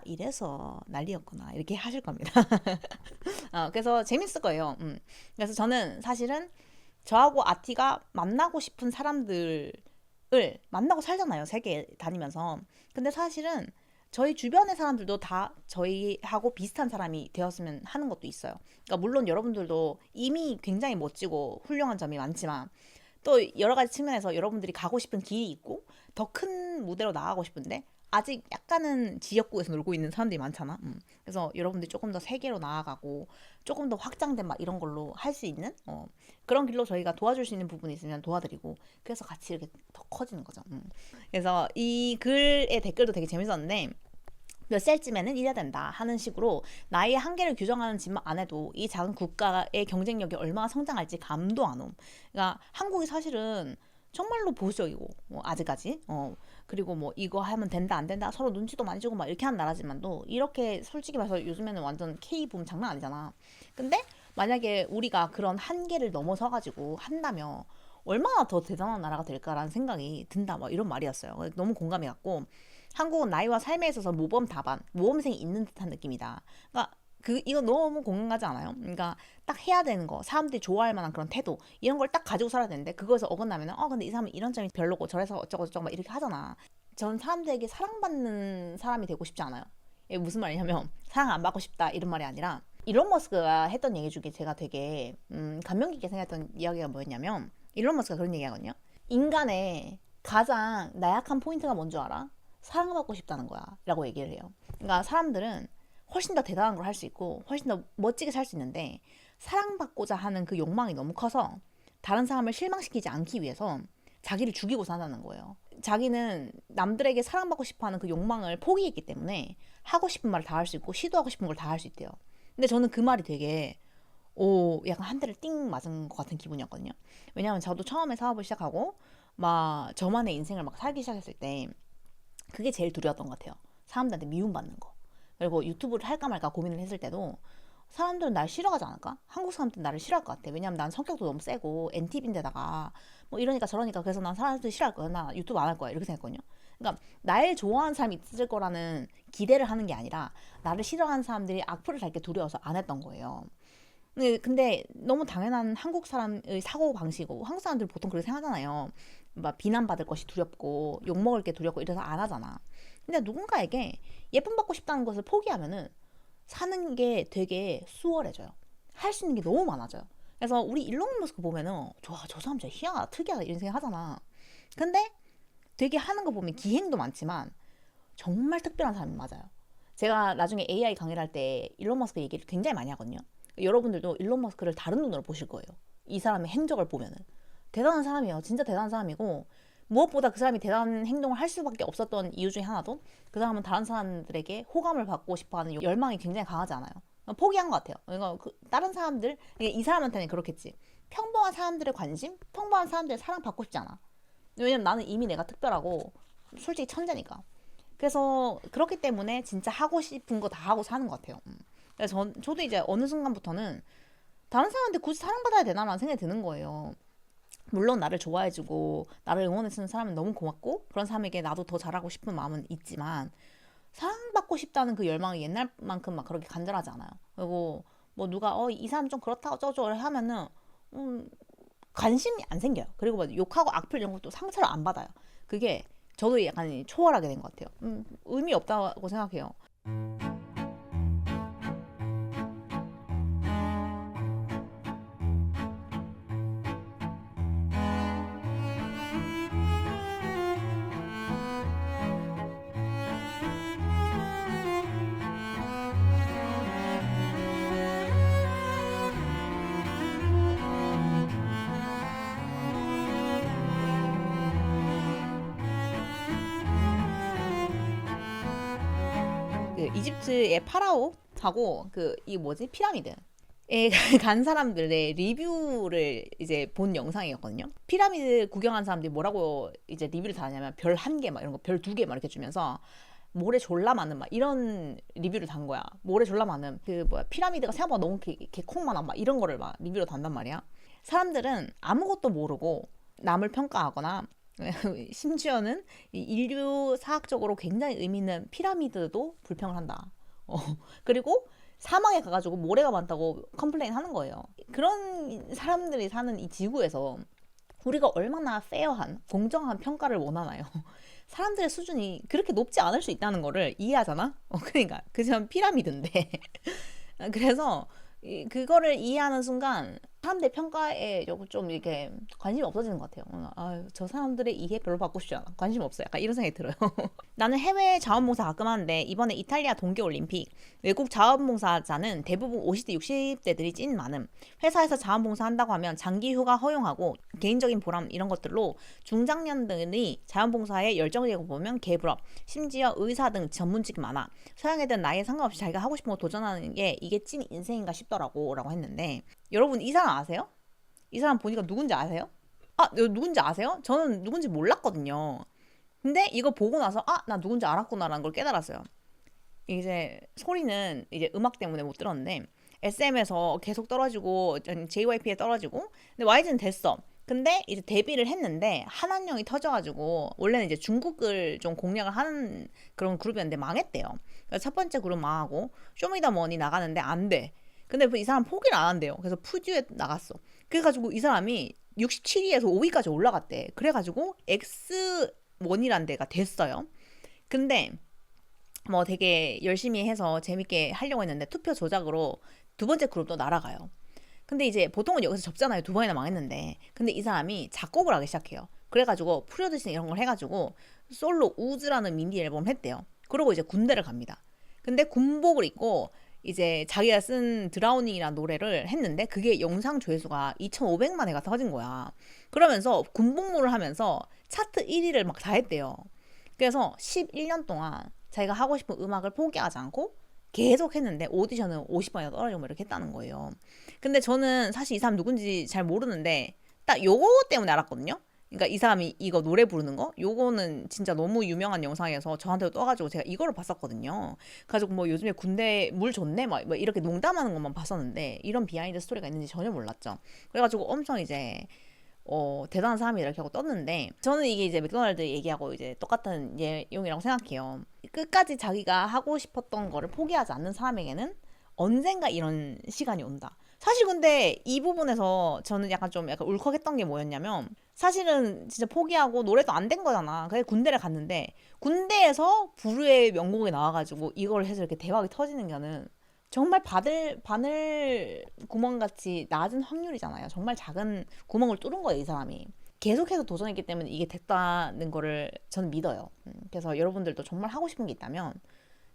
이래서 난리였구나 이렇게 하실 겁니다. 그래서 재밌을 거예요. 그래서 저는 사실은 저하고 아티가 만나고 싶은 사람들을 만나고 살잖아요. 세계 다니면서. 근데 사실은 저희 주변의 사람들도 다 저희하고 비슷한 사람이 되었으면 하는 것도 있어요. 그러니까 물론 여러분들도 이미 굉장히 멋지고 훌륭한 점이 많지만 또 여러 가지 측면에서 여러분들이 가고 싶은 길이 있고 더 큰 무대로 나가고 싶은데 아직 약간은 지역구에서 놀고 있는 사람들이 많잖아. 그래서 여러분들이 조금 더 세계로 나아가고 조금 더 확장된 막 이런 걸로 할 수 있는 그런 길로 저희가 도와줄 수 있는 부분이 있으면 도와드리고 그래서 같이 이렇게 더 커지는 거죠. 그래서 이 글의 댓글도 되게 재밌었는데 몇 살쯤에는 이래야 된다 하는 식으로 나이의 한계를 규정하는 짓만 안 해도 이 작은 국가의 경쟁력이 얼마나 성장할지 감도 안 옴. 그러니까 한국이 사실은 정말로 보수적이고 아직까지 그리고 뭐 이거 하면 된다 안 된다 서로 눈치도 많이 주고 막 이렇게 하는 나라지만도 이렇게 솔직히 말해서 요즘에는 완전 K 붐 장난 아니잖아. 근데 만약에 우리가 그런 한계를 넘어서 가지고 한다면 얼마나 더 대단한 나라가 될까라는 생각이 든다 뭐 이런 말이었어요. 너무 공감이 갔고 한국은 나이와 삶에 있어서 모범 답안, 모범생이 있는 듯한 느낌이다. 그러니까 이거 너무 공감가지 않아요? 그러니까 딱 해야 되는 거, 사람들이 좋아할 만한 그런 태도 이런 걸 딱 가지고 살아야 되는데 그거에서 어긋나면은 근데 이 사람은 이런 점이 별로고 저래서 어쩌고 저쩌고 막 이렇게 하잖아. 전 사람들에게 사랑받는 사람이 되고 싶지 않아요. 이게 무슨 말이냐면 사랑 안 받고 싶다 이런 말이 아니라 일론 머스크가 했던 얘기 중에 제가 되게 감명 깊게 생각했던 이야기가 뭐였냐면 일론 머스크가 그런 얘기하거든요. 인간의 가장 나약한 포인트가 뭔 줄 알아? 사랑받고 싶다는 거야 라고 얘기를 해요. 그러니까 사람들은 훨씬 더 대단한 걸 할 수 있고 훨씬 더 멋지게 살 수 있는데 사랑받고자 하는 그 욕망이 너무 커서 다른 사람을 실망시키지 않기 위해서 자기를 죽이고 산다는 거예요. 자기는 남들에게 사랑받고 싶어하는 그 욕망을 포기했기 때문에 하고 싶은 말을 다 할 수 있고 시도하고 싶은 걸 다 할 수 있대요. 근데 저는 그 말이 되게 약간 한 대를 띵 맞은 것 같은 기분이었거든요. 왜냐하면 저도 처음에 사업을 시작하고 막 저만의 인생을 막 살기 시작했을 때 그게 제일 두려웠던 것 같아요. 사람들한테 미움받는 거. 그리고 유튜브를 할까 말까 고민을 했을 때도 사람들은 날 싫어하지 않을까? 한국 사람들은 나를 싫어할 것 같아. 왜냐면 난 성격도 너무 세고 NTV인데다가 뭐 이러니까 저러니까 그래서 난 사람들이 싫어할 거야. 나 유튜브 안 할 거야. 이렇게 생각했거든요. 그러니까 날 좋아하는 사람이 있을 거라는 기대를 하는 게 아니라 나를 싫어하는 사람들이 악플을 달게 두려워서 안 했던 거예요. 근데 너무 당연한 한국 사람의 사고 방식이고 한국 사람들 보통 그렇게 생각하잖아요. 막 비난받을 것이 두렵고 욕먹을 게 두렵고 이래서 안 하잖아. 근데 누군가에게 예쁨 받고 싶다는 것을 포기하면은 사는 게 되게 수월해져요. 할 수 있는 게 너무 많아져요. 그래서 우리 일론 머스크 보면은 와, 저 사람 진짜 희한하다, 특이하다 이런 생각 하잖아. 근데 되게 하는 거 보면 기행도 많지만 정말 특별한 사람이 맞아요. 제가 나중에 AI 강의를 할 때 일론 머스크 얘기를 굉장히 많이 하거든요. 여러분들도 일론 머스크를 다른 눈으로 보실 거예요. 이 사람의 행적을 보면은 대단한 사람이에요. 진짜 대단한 사람이고 무엇보다 그 사람이 대단한 행동을 할 수밖에 없었던 이유 중에 하나도 그 사람은 다른 사람들에게 호감을 받고 싶어하는 열망이 굉장히 강하지 않아요. 포기한 것 같아요. 그러니까 다른 사람들, 이 사람한테는 그렇겠지. 평범한 사람들의 관심, 평범한 사람들의 사랑 받고 싶지 않아. 왜냐면 나는 이미 내가 특별하고 솔직히 천재니까. 그래서 그렇기 때문에 진짜 하고 싶은 거 다 하고 사는 것 같아요. 그래서 저도 이제 어느 순간부터는 다른 사람한테 굳이 사랑받아야 되나라는 생각이 드는 거예요. 물론 나를 좋아해주고 나를 응원해주는 사람은 너무 고맙고 그런 사람에게 나도 더 잘하고 싶은 마음은 있지만 사랑받고 싶다는 그 열망이 옛날만큼 막 그렇게 간절하지 않아요. 그리고 뭐 누가 이 사람 좀 그렇다 어쩌고 하면은 관심이 안 생겨요. 그리고 뭐 욕하고 악플 이런 것도 상처를 안 받아요. 그게 저도 약간 초월하게 된 것 같아요. 의미 없다고 생각해요. 그 이집트의 파라오하고 이 뭐지 피라미드 에 간 사람들의 리뷰를 이제 본 영상이었거든요. 피라미드 구경한 사람들이 뭐라고 이제 리뷰를 달았냐면 별 1개 막 이런 거 별 2개 막 이렇게 주면서 모래 졸라 많은 막 이런 리뷰를 단 거야. 모래 졸라 많은 피라미드가 생각보다 너무 개콩만한 막 이런 거를 막 리뷰로 단단 말이야. 사람들은 아무것도 모르고 남을 평가하거나 심지어는 인류 사학적으로 굉장히 의미 있는 피라미드도 불평을 한다. 그리고 사막에 가가지고 모래가 많다고 컴플레인 하는 거예요. 그런 사람들이 사는 이 지구에서 우리가 얼마나 페어한, 공정한 평가를 원하나요? 사람들의 수준이 그렇게 높지 않을 수 있다는 거를 이해하잖아? 그러니까 그 사람 피라미드인데. 그래서 그거를 이해하는 순간 사람들 평가에 좀 이렇게 관심이 없어지는 것 같아요. 저 사람들의 이해 별로 받고 싶지 않아. 관심 없어. 약간 이런 생각이 들어요. 나는 해외 자원봉사 가끔 하는데 이번에 이탈리아 동계올림픽 외국 자원봉사자는 대부분 50대 60대들이 찐 많음. 회사에서 자원봉사 한다고 하면 장기 휴가 허용하고 개인적인 보람 이런 것들로 중장년들이 자원봉사에 열정적이고 보면 개부럽. 심지어 의사 등 전문직이 많아. 서양 애들은 나이에 상관없이 자기가 하고 싶은 거 도전하는 게 이게 찐 인생인가 싶더라고 라고 했는데 여러분 이 사람 아세요? 이 사람 보니까 누군지 아세요? 누군지 아세요? 저는 누군지 몰랐거든요. 근데 이거 보고 나서 나 누군지 알았구나라는 걸 깨달았어요. 이제 소리는 이제 음악 때문에 못 들었는데 SM에서 계속 떨어지고 JYP에 떨어지고 근데 YG는 됐어. 근데 이제 데뷔를 했는데 한한령이 터져가지고 원래는 이제 중국을 좀 공략을 하는 그런 그룹이었는데 망했대요. 그래서 첫 번째 그룹 망하고 쇼미더머니 나가는데 안 돼. 근데 이 사람 포기를 안 한대요. 그래서 푸듀에 나갔어. 그래가지고 이 사람이 67위에서 5위까지 올라갔대. 그래가지고 X1이란 데가 됐어요. 근데 뭐 되게 열심히 해서 재밌게 하려고 했는데 투표 조작으로 두 번째 그룹도 날아가요. 근데 이제 보통은 여기서 접잖아요. 2번이나 망했는데. 근데 이 사람이 작곡을 하기 시작해요. 그래가지고 프로듀싱 이런 걸 해가지고 솔로 우즈라는 미니 앨범을 했대요. 그리고 이제 군대를 갑니다. 근데 군복을 입고 이제 자기가 쓴 드라우닝이라는 노래를 했는데 그게 영상 조회수가 2,500만 회가 터진 거야. 그러면서 군복무를 하면서 차트 1위를 막 다 했대요. 그래서 11년 동안 자기가 하고 싶은 음악을 포기하지 않고 계속 했는데 오디션은 50번이나 떨어지고 이렇게 했다는 거예요. 근데 저는 사실 이 사람 누군지 잘 모르는데 딱 요거 때문에 알았거든요. 그러니까 이 사람이 이거 노래 부르는 거 요거는 진짜 너무 유명한 영상에서 저한테도 떠가지고 제가 이거를 봤었거든요. 가지고 뭐 요즘에 군대 물 좋네 막 이렇게 농담하는 것만 봤었는데 이런 비하인드 스토리가 있는지 전혀 몰랐죠. 그래가지고 엄청 이제 대단한 사람이 이렇게 하고 떴는데 저는 이게 이제 맥도날드 얘기하고 이제 똑같은 내용이라고 생각해요. 끝까지 자기가 하고 싶었던 거를 포기하지 않는 사람에게는 언젠가 이런 시간이 온다. 사실 근데 이 부분에서 저는 약간 울컥했던 게 뭐였냐면 사실은 진짜 포기하고 노래도 안 된 거잖아. 그래서 군대를 갔는데 군대에서 불후의 명곡이 나와가지고 이걸 해서 이렇게 대박이 터지는 거는 정말 바늘 구멍같이 낮은 확률이잖아요. 정말 작은 구멍을 뚫은 거예요, 이 사람이. 계속해서 도전했기 때문에 이게 됐다는 거를 저는 믿어요. 그래서 여러분들도 정말 하고 싶은 게 있다면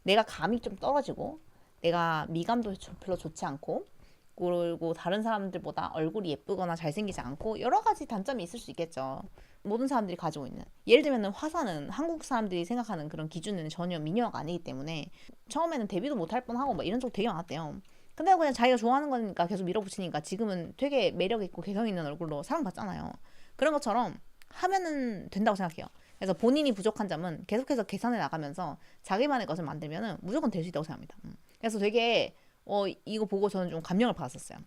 내가 감이 좀 떨어지고 내가 미감도 별로 좋지 않고 그리고 다른 사람들보다 얼굴이 예쁘거나 잘생기지 않고 여러 가지 단점이 있을 수 있겠죠. 모든 사람들이 가지고 있는. 예를 들면 화사는 한국 사람들이 생각하는 그런 기준은 전혀 미녀가 아니기 때문에 처음에는 데뷔도 못할 뻔하고 막 이런 적 되게 많았대요. 근데 그냥 자기가 좋아하는 거니까 계속 밀어붙이니까 지금은 되게 매력 있고 개성 있는 얼굴로 사랑받잖아요. 그런 것처럼 하면은 된다고 생각해요. 그래서 본인이 부족한 점은 계속해서 개선해 나가면서 자기만의 것을 만들면은 무조건 될 수 있다고 생각합니다. 그래서 되게 이거 보고 저는 좀 감명을 받았었어요.